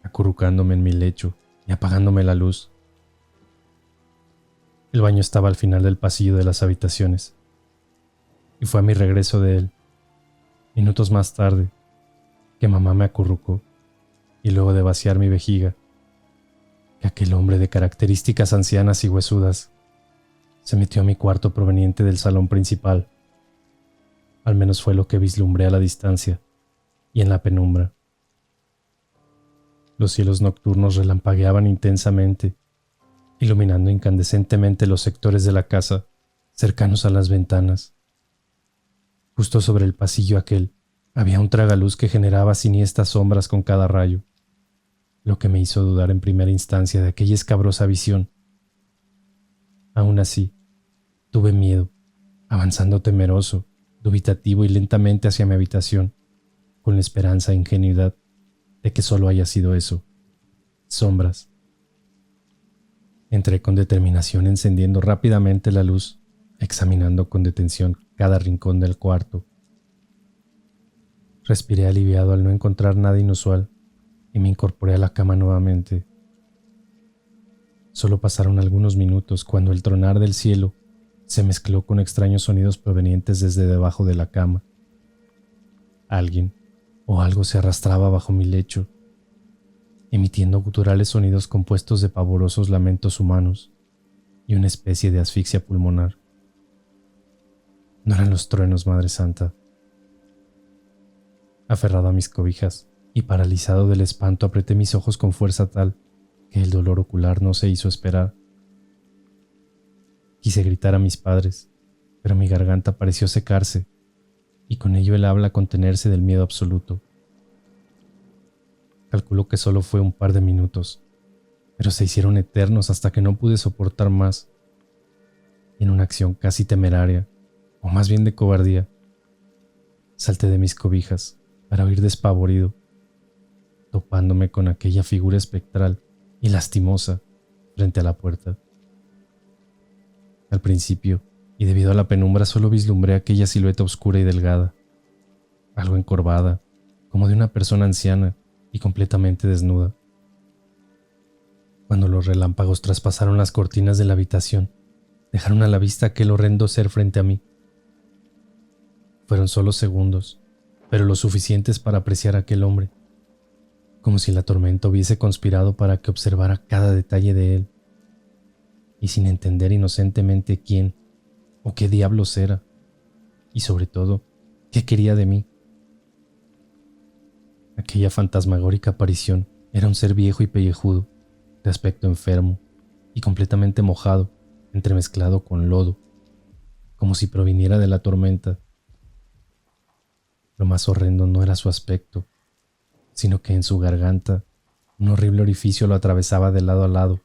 acurrucándome en mi lecho y apagándome la luz. El baño estaba al final del pasillo de las habitaciones, y fue a mi regreso de él, minutos más tarde, que mamá me acurrucó y luego de vaciar mi vejiga, que aquel hombre de características ancianas y huesudas se metió a mi cuarto proveniente del salón principal. Al menos fue lo que vislumbré a la distancia y en la penumbra. Los cielos nocturnos relampagueaban intensamente, iluminando incandescentemente los sectores de la casa cercanos a las ventanas. Justo sobre el pasillo aquel había un tragaluz que generaba siniestras sombras con cada rayo, lo que me hizo dudar en primera instancia de aquella escabrosa visión. Aún así, tuve miedo, avanzando temeroso, dubitativo y lentamente hacia mi habitación, con la esperanza e ingenuidad de que solo haya sido eso, sombras. Entré con determinación encendiendo rápidamente la luz, examinando con detención cada rincón del cuarto. Respiré aliviado al no encontrar nada inusual y me incorporé a la cama nuevamente. Solo pasaron algunos minutos cuando el tronar del cielo se mezcló con extraños sonidos provenientes desde debajo de la cama. Alguien o algo se arrastraba bajo mi lecho, emitiendo guturales sonidos compuestos de pavorosos lamentos humanos y una especie de asfixia pulmonar. No eran los truenos, Madre Santa. Aferrado a mis cobijas y paralizado del espanto, apreté mis ojos con fuerza tal que el dolor ocular no se hizo esperar. Quise gritar a mis padres, pero mi garganta pareció secarse y con ello el habla contenerse del miedo absoluto. Calculo que solo fue un par de minutos, pero se hicieron eternos hasta que no pude soportar más. Y en una acción casi temeraria, o más bien de cobardía, salté de mis cobijas para huir despavorido, topándome con aquella figura espectral y lastimosa frente a la puerta. Al principio, y debido a la penumbra, solo vislumbré aquella silueta oscura y delgada, algo encorvada, como de una persona anciana y completamente desnuda. Cuando los relámpagos traspasaron las cortinas de la habitación, dejaron a la vista aquel horrendo ser frente a mí. Fueron solo segundos, pero lo suficientes para apreciar a aquel hombre, como si la tormenta hubiese conspirado para que observara cada detalle de él, y sin entender inocentemente quién o qué diablos era, y sobre todo, qué quería de mí. Aquella fantasmagórica aparición era un ser viejo y pellejudo, de aspecto enfermo y completamente mojado, entremezclado con lodo, como si proviniera de la tormenta. Lo más horrendo no era su aspecto, sino que en su garganta un horrible orificio lo atravesaba de lado a lado,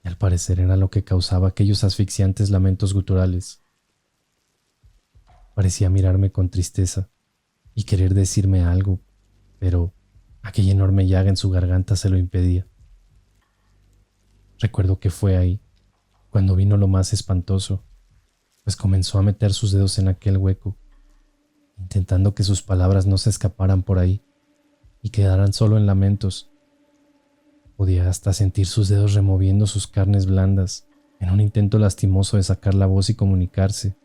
y al parecer era lo que causaba aquellos asfixiantes lamentos guturales. Parecía mirarme con tristeza y querer decirme algo, pero aquella enorme llaga en su garganta se lo impedía. Recuerdo que fue ahí cuando vino lo más espantoso, pues comenzó a meter sus dedos en aquel hueco, intentando que sus palabras no se escaparan por ahí y quedaran solo en lamentos. Podía hasta sentir sus dedos removiendo sus carnes blandas en un intento lastimoso de sacar la voz y comunicarse.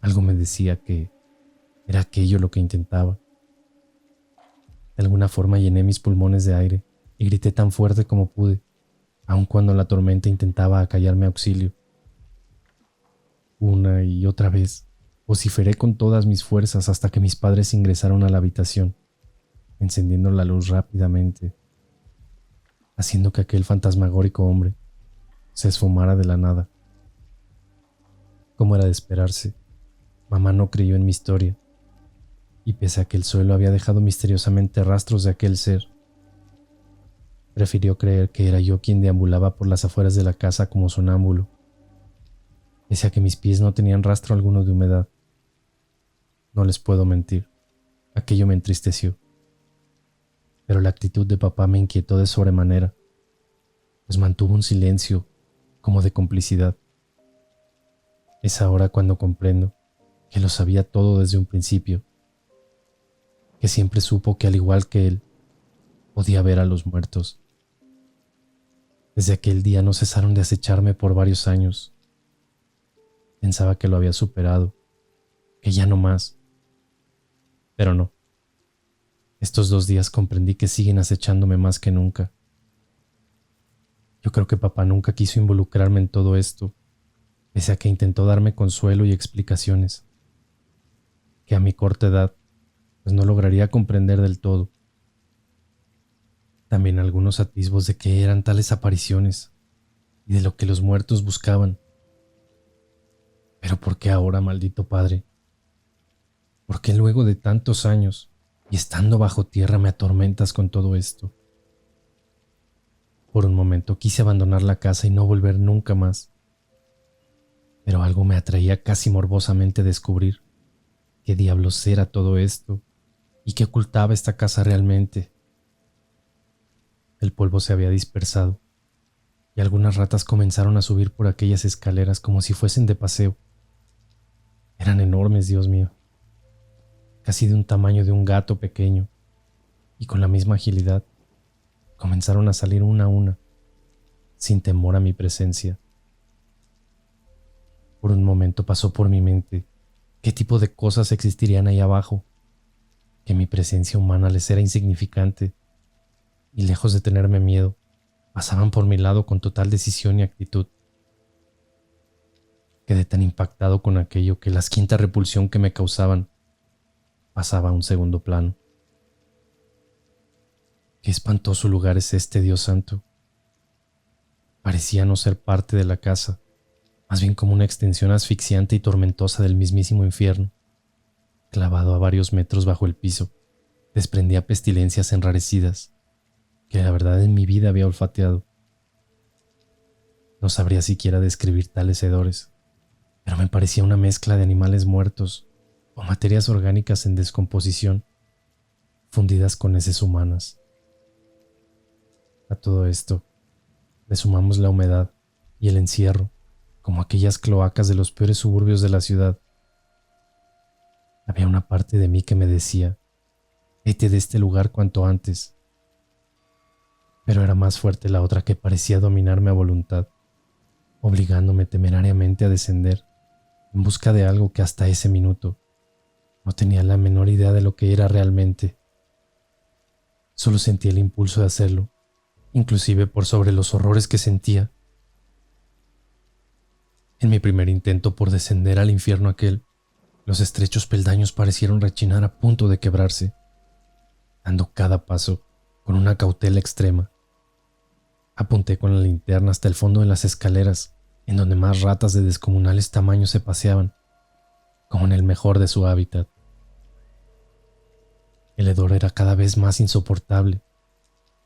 Algo me decía que era aquello lo que intentaba. De alguna forma llené mis pulmones de aire y grité tan fuerte como pude, aun cuando la tormenta intentaba acallarme auxilio. Una y otra vez vociferé con todas mis fuerzas hasta que mis padres ingresaron a la habitación, encendiendo la luz rápidamente, haciendo que aquel fantasmagórico hombre se esfumara de la nada. Como era de esperarse, mamá no creyó en mi historia, y pese a que el suelo había dejado misteriosamente rastros de aquel ser, prefirió creer que era yo quien deambulaba por las afueras de la casa como sonámbulo, pese a que mis pies no tenían rastro alguno de humedad. No les puedo mentir, aquello me entristeció, pero la actitud de papá me inquietó de sobremanera, pues mantuvo un silencio como de complicidad. Es ahora cuando comprendo que lo sabía todo desde un principio, que siempre supo que al igual que él, podía ver a los muertos. Desde aquel día no cesaron de acecharme por varios años. Pensaba que lo había superado, que ya no más. Pero no, Estos 2 días comprendí que siguen acechándome más que nunca. Yo creo que papá nunca quiso involucrarme en todo esto, pese a que intentó darme consuelo y explicaciones, que a mi corta edad pues no lograría comprender del todo. También algunos atisbos de qué eran tales apariciones y de lo que los muertos buscaban. Pero ¿por qué ahora, maldito padre? ¿Por qué luego de tantos años y estando bajo tierra me atormentas con todo esto? Por un momento quise abandonar la casa y no volver nunca más, pero algo me atraía casi morbosamente descubrir qué diablos era todo esto y qué ocultaba esta casa realmente. El polvo se había dispersado y algunas ratas comenzaron a subir por aquellas escaleras como si fuesen de paseo. Eran enormes, Dios mío, casi de un tamaño de un gato pequeño, y con la misma agilidad comenzaron a salir una a una, sin temor a mi presencia. Por un momento pasó por mi mente qué tipo de cosas existirían ahí abajo, que mi presencia humana les era insignificante, y lejos de tenerme miedo, pasaban por mi lado con total decisión y actitud. Quedé tan impactado con aquello que la quinta repulsión que me causaban pasaba a un segundo plano. Qué espantoso lugar es este, Dios santo. Parecía no ser parte de la casa, más bien como una extensión asfixiante y tormentosa del mismísimo infierno. Clavado a varios metros bajo el piso, desprendía pestilencias enrarecidas, que la verdad en mi vida había olfateado. No sabría siquiera describir tales hedores, pero me parecía una mezcla de animales muertos o materias orgánicas en descomposición, fundidas con heces humanas. A todo esto le sumamos la humedad y el encierro, como aquellas cloacas de los peores suburbios de la ciudad. Había una parte de mí que me decía, vete de este lugar cuanto antes. Pero era más fuerte la otra que parecía dominarme a voluntad, obligándome temerariamente a descender en busca de algo que hasta ese minuto no tenía la menor idea de lo que era realmente. Solo sentía el impulso de hacerlo, inclusive por sobre los horrores que sentía. En mi primer intento por descender al infierno aquel, los estrechos peldaños parecieron rechinar a punto de quebrarse, dando cada paso con una cautela extrema. Apunté con la linterna hasta el fondo de las escaleras, en donde más ratas de descomunales tamaños se paseaban, como en el mejor de su hábitat. El hedor era cada vez más insoportable,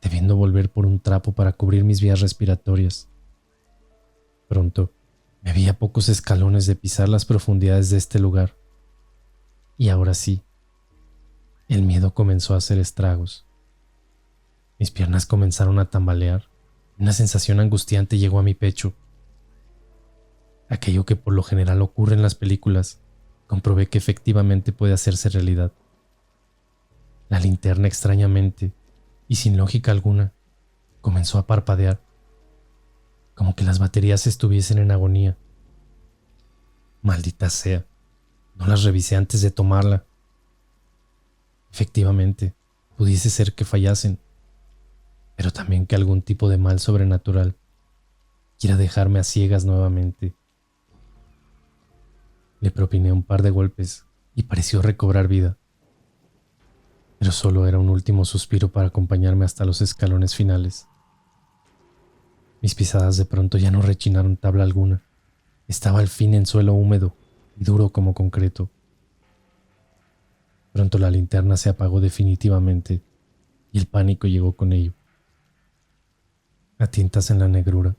debiendo volver por un trapo para cubrir mis vías respiratorias. Pronto me vi a pocos escalones de pisar las profundidades de este lugar, y ahora sí, el miedo comenzó a hacer estragos. Mis piernas comenzaron a tambalear, y una sensación angustiante llegó a mi pecho. Aquello que por lo general ocurre en las películas, comprobé que efectivamente puede hacerse realidad. La linterna, extrañamente y sin lógica alguna, comenzó a parpadear, como que las baterías estuviesen en agonía. Maldita sea, no las revisé antes de tomarla. Efectivamente, pudiese ser que fallasen, pero también que algún tipo de mal sobrenatural quiera dejarme a ciegas nuevamente. Le propiné un par de golpes y pareció recobrar vida, pero solo era un último suspiro para acompañarme hasta los escalones finales. Mis pisadas de pronto ya no rechinaron tabla alguna. Estaba al fin en suelo húmedo y duro como concreto. Pronto la linterna se apagó definitivamente y el pánico llegó con ello. A tientas en la negrura,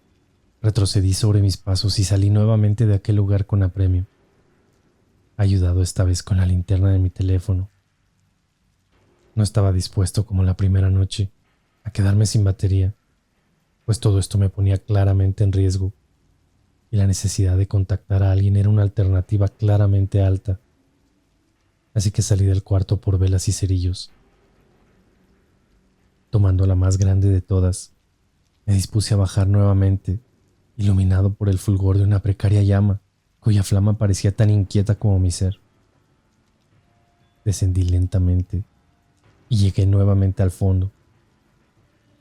retrocedí sobre mis pasos y salí nuevamente de aquel lugar con apremio, ayudado esta vez con la linterna de mi teléfono. No estaba dispuesto, como la primera noche, a quedarme sin batería, pues todo esto me ponía claramente en riesgo, y la necesidad de contactar a alguien era una alternativa claramente alta. Así que salí del cuarto por velas y cerillos. Tomando la más grande de todas, me dispuse a bajar nuevamente, iluminado por el fulgor de una precaria llama, cuya flama parecía tan inquieta como mi ser. Descendí lentamente, y llegué nuevamente al fondo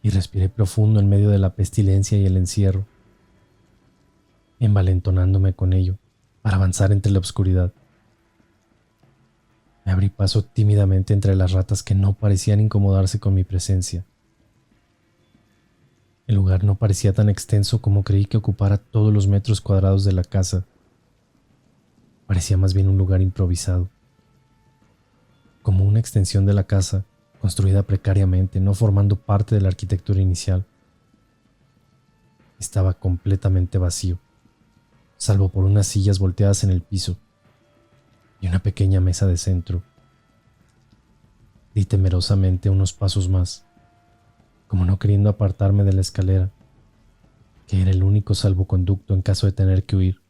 y respiré profundo en medio de la pestilencia y el encierro, envalentonándome con ello para avanzar entre la oscuridad. Me abrí paso tímidamente entre las ratas que no parecían incomodarse con mi presencia. El lugar no parecía tan extenso como creí que ocupara todos los metros cuadrados de la casa. Parecía más bien un lugar improvisado, como una extensión de la casa, construida precariamente, no formando parte de la arquitectura inicial. Estaba completamente vacío, salvo por unas sillas volteadas en el piso y una pequeña mesa de centro. Di temerosamente unos pasos más, como no queriendo apartarme de la escalera, que era el único salvoconducto en caso de tener que huir.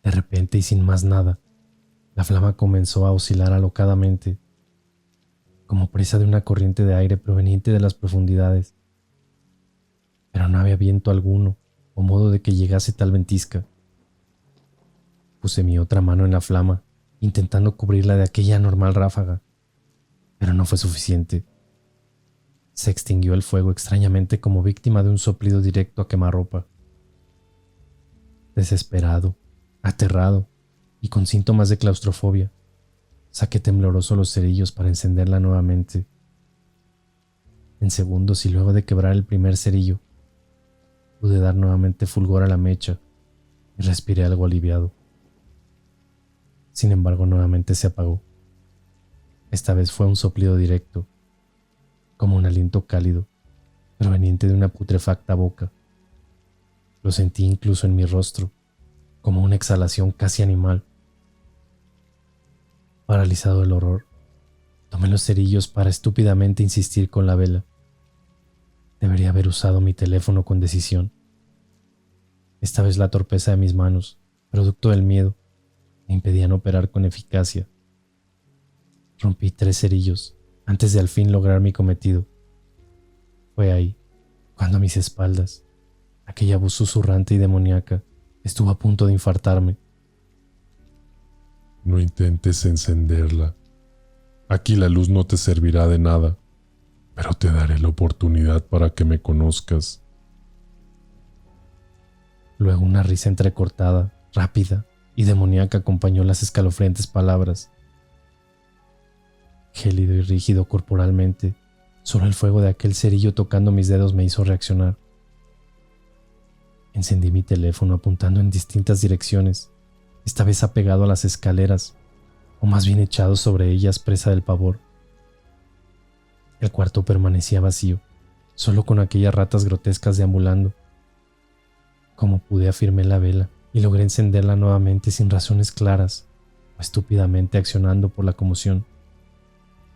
De repente y sin más nada, la flama comenzó a oscilar alocadamente, como presa de una corriente de aire proveniente de las profundidades. Pero no había viento alguno o modo de que llegase tal ventisca. Puse mi otra mano en la flama, intentando cubrirla de aquella anormal ráfaga, pero no fue suficiente. Se extinguió el fuego extrañamente como víctima de un soplido directo a quemarropa. Desesperado, aterrado y con síntomas de claustrofobia, saqué tembloroso los cerillos para encenderla nuevamente. En segundos y luego de quebrar el primer cerillo, pude dar nuevamente fulgor a la mecha y respiré algo aliviado. Sin embargo, nuevamente se apagó. Esta vez fue un soplido directo, como un aliento cálido, proveniente de una putrefacta boca. Lo sentí incluso en mi rostro, como una exhalación casi animal. Paralizado del horror, tomé los cerillos para estúpidamente insistir con la vela. Debería haber usado mi teléfono con decisión. Esta vez la torpeza de mis manos, producto del miedo, me impedían operar con eficacia. Rompí 3 cerillos antes de al fin lograr mi cometido. Fue ahí, cuando a mis espaldas, aquella voz susurrante y demoníaca estuvo a punto de infartarme. No intentes encenderla. Aquí la luz no te servirá de nada, pero te daré la oportunidad para que me conozcas. Luego una risa entrecortada, rápida y demoníaca acompañó las escalofriantes palabras. Gélido y rígido corporalmente, solo el fuego de aquel cerillo tocando mis dedos me hizo reaccionar. Encendí mi teléfono apuntando en distintas direcciones, esta vez apegado a las escaleras, o más bien echado sobre ellas presa del pavor. El cuarto permanecía vacío, solo con aquellas ratas grotescas deambulando. Como pude, afirmé la vela y logré encenderla nuevamente sin razones claras o estúpidamente accionando por la conmoción,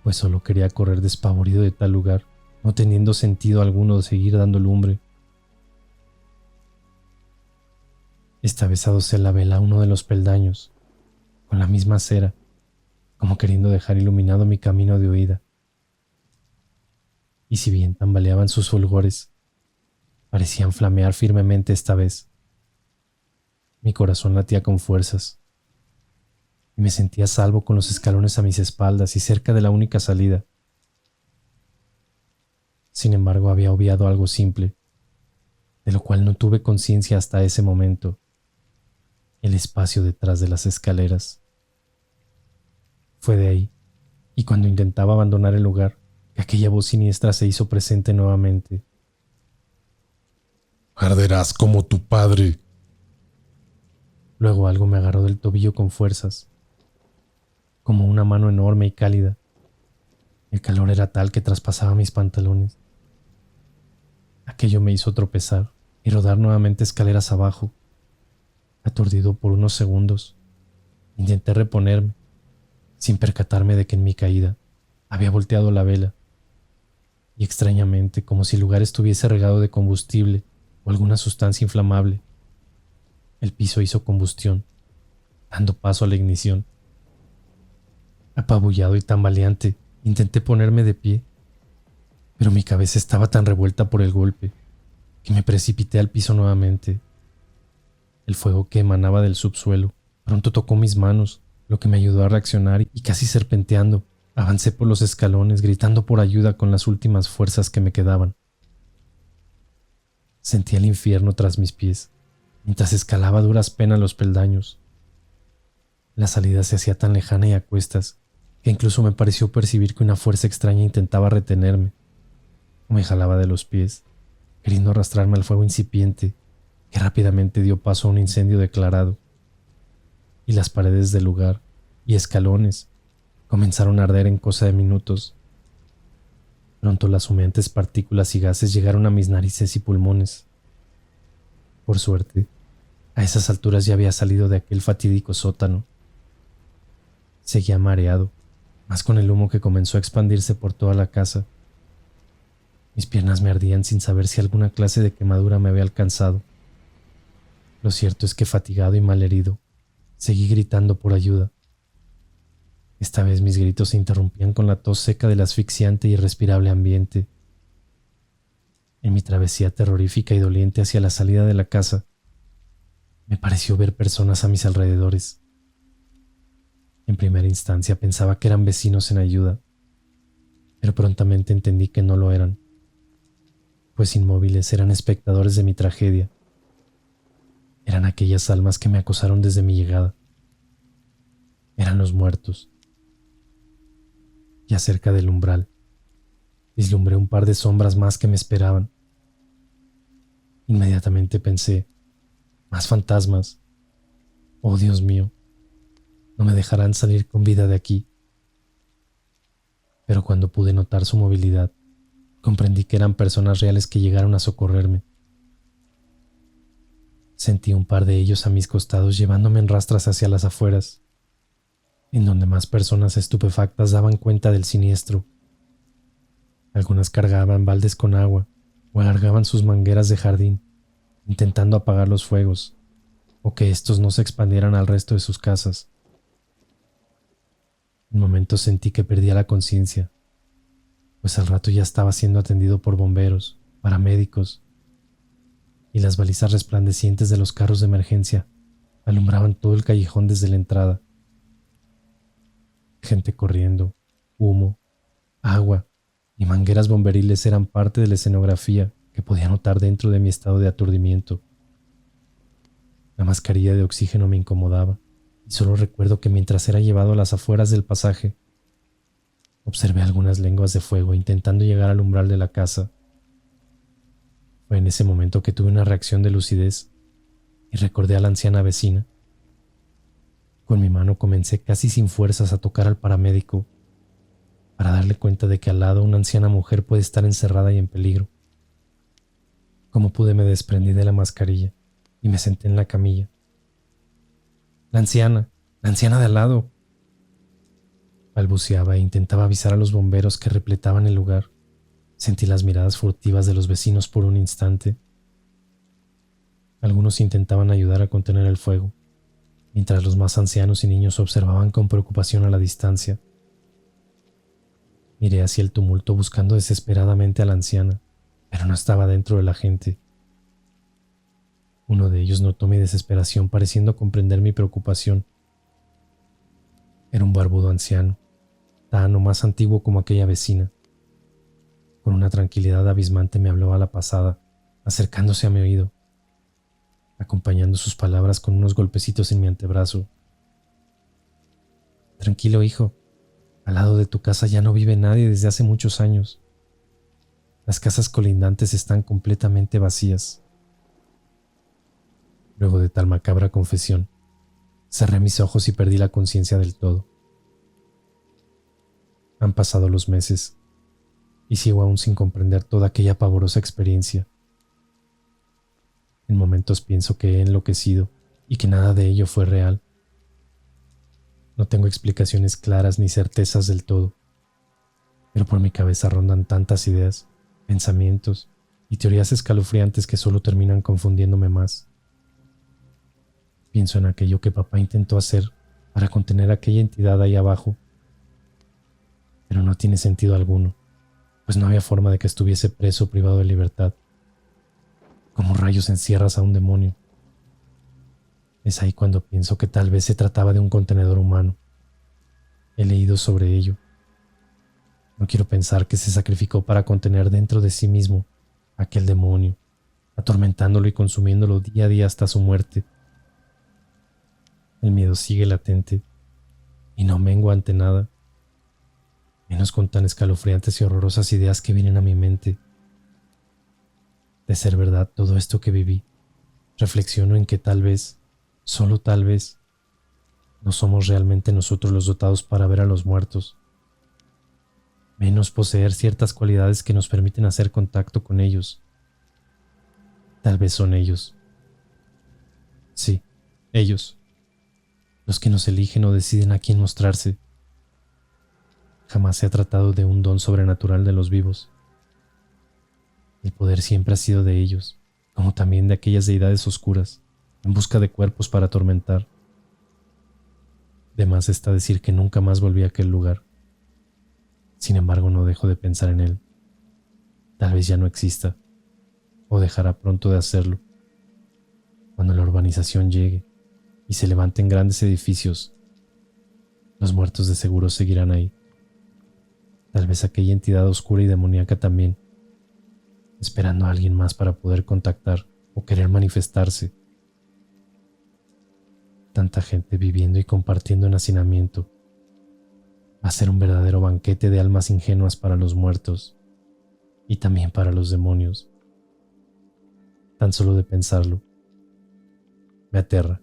pues solo quería correr despavorido de tal lugar, no teniendo sentido alguno de seguir dando lumbre. Esta vez adosé la vela a uno de los peldaños, con la misma cera, como queriendo dejar iluminado mi camino de huida. Y si bien tambaleaban sus fulgores, parecían flamear firmemente esta vez. Mi corazón latía con fuerzas, y me sentía a salvo con los escalones a mis espaldas y cerca de la única salida. Sin embargo, había obviado algo simple, de lo cual no tuve conciencia hasta ese momento: el espacio detrás de las escaleras. Fue de ahí, y cuando intentaba abandonar el lugar, que aquella voz siniestra se hizo presente nuevamente. Arderás como tu padre. Luego algo me agarró del tobillo con fuerzas, como una mano enorme y cálida. El calor era tal que traspasaba mis pantalones. Aquello me hizo tropezar y rodar nuevamente escaleras abajo. Aturdido por unos segundos, intenté reponerme, sin percatarme de que en mi caída había volteado la vela, y extrañamente, como si el lugar estuviese regado de combustible o alguna sustancia inflamable, el piso hizo combustión, dando paso a la ignición. Apabullado y tambaleante, intenté ponerme de pie, pero mi cabeza estaba tan revuelta por el golpe que me precipité al piso nuevamente. El fuego que emanaba del subsuelo pronto tocó mis manos, lo que me ayudó a reaccionar y casi serpenteando Avancé por los escalones gritando por ayuda con las últimas fuerzas que me quedaban. Sentía el infierno tras mis pies, mientras escalaba a duras penas los peldaños. La salida se hacía tan lejana y a cuestas que incluso me pareció percibir que una fuerza extraña intentaba retenerme o me jalaba de los pies, queriendo arrastrarme al fuego incipiente que rápidamente dio paso a un incendio declarado, y las paredes del lugar y escalones comenzaron a arder en cosa de minutos. Pronto las humeantes partículas y gases llegaron a mis narices y pulmones. Por suerte, a esas alturas ya había salido de aquel fatídico sótano. Seguía mareado, más con el humo que comenzó a expandirse por toda la casa. Mis piernas me ardían sin saber si alguna clase de quemadura me había alcanzado. Lo cierto es que fatigado y malherido, seguí gritando por ayuda. Esta vez mis gritos se interrumpían con la tos seca del asfixiante y irrespirable ambiente. En mi travesía terrorífica y doliente hacia la salida de la casa, me pareció ver personas a mis alrededores. En primera instancia pensaba que eran vecinos en ayuda, pero prontamente entendí que no lo eran, pues inmóviles eran espectadores de mi tragedia. Eran aquellas almas que me acosaron desde mi llegada. Eran los muertos. Y cerca del umbral, vislumbré un par de sombras más que me esperaban. Inmediatamente pensé, más fantasmas. Oh, Dios mío, no me dejarán salir con vida de aquí. Pero cuando pude notar su movilidad, comprendí que eran personas reales que llegaron a socorrerme. Sentí un par de ellos a mis costados llevándome en rastras hacia las afueras, en donde más personas estupefactas daban cuenta del siniestro. Algunas cargaban baldes con agua o alargaban sus mangueras de jardín, intentando apagar los fuegos, o que estos no se expandieran al resto de sus casas. En momentos sentí que perdía la conciencia, pues al rato ya estaba siendo atendido por bomberos, paramédicos, y las balizas resplandecientes de los carros de emergencia alumbraban todo el callejón desde la entrada. Gente corriendo, humo, agua y mangueras bomberiles eran parte de la escenografía que podía notar dentro de mi estado de aturdimiento. La mascarilla de oxígeno me incomodaba y solo recuerdo que mientras era llevado a las afueras del pasaje, observé algunas lenguas de fuego intentando llegar al umbral de la casa. Fue en ese momento que tuve una reacción de lucidez y recordé a la anciana vecina. Con mi mano comencé casi sin fuerzas a tocar al paramédico para darle cuenta de que al lado una anciana mujer puede estar encerrada y en peligro. Como pude me desprendí de la mascarilla y me senté en la camilla. La anciana de al lado. Balbuceaba e intentaba avisar a los bomberos que repletaban el lugar. Sentí las miradas furtivas de los vecinos por un instante. Algunos intentaban ayudar a contener el fuego, mientras los más ancianos y niños observaban con preocupación a la distancia. Miré hacia el tumulto buscando desesperadamente a la anciana, pero no estaba dentro de la gente. Uno de ellos notó mi desesperación, pareciendo comprender mi preocupación. Era un barbudo anciano, tan o más antiguo como aquella vecina. Con una tranquilidad abismante me habló a la pasada, acercándose a mi oído, acompañando sus palabras con unos golpecitos en mi antebrazo. Tranquilo, hijo. Al lado de tu casa ya no vive nadie desde hace muchos años. Las casas colindantes están completamente vacías. Luego de tal macabra confesión, cerré mis ojos y perdí la conciencia del todo. Han pasado los meses y sigo aún sin comprender toda aquella pavorosa experiencia. En momentos pienso que he enloquecido y que nada de ello fue real. No tengo explicaciones claras ni certezas del todo, pero por mi cabeza rondan tantas ideas, pensamientos y teorías escalofriantes que solo terminan confundiéndome más. Pienso en aquello que papá intentó hacer para contener a aquella entidad ahí abajo, pero no tiene sentido alguno, pues no había forma de que estuviese preso o privado de libertad. ¿Cómo rayos encierras a un demonio? Es ahí cuando pienso que tal vez se trataba de un contenedor humano. He leído sobre ello, No quiero pensar que se sacrificó para contener dentro de sí mismo aquel demonio, atormentándolo y consumiéndolo día a día hasta su muerte. El miedo sigue latente y no mengua ante nada, menos con tan escalofriantes y horrorosas ideas que vienen a mi mente. De ser verdad todo esto que viví, reflexiono en que tal vez, solo tal vez, no somos realmente nosotros los dotados para ver a los muertos, menos poseer ciertas cualidades que nos permiten hacer contacto con ellos. Tal vez son ellos. Sí, ellos, los que nos eligen o deciden a quién mostrarse. Jamás se ha tratado de un don sobrenatural de los vivos. El poder siempre ha sido de ellos, como también de aquellas deidades oscuras, en busca de cuerpos para atormentar. De más está decir que nunca más volví a aquel lugar. Sin embargo, no dejo de pensar en él. Tal vez ya no exista, o dejará pronto de hacerlo. Cuando la urbanización llegue y se levanten grandes edificios, los muertos de seguro seguirán ahí. Tal vez aquella entidad oscura y demoníaca también, esperando a alguien más para poder contactar o querer manifestarse. Tanta gente viviendo y compartiendo en hacinamiento. Va a ser un verdadero banquete de almas ingenuas para los muertos y también para los demonios. Tan solo de pensarlo, me aterra.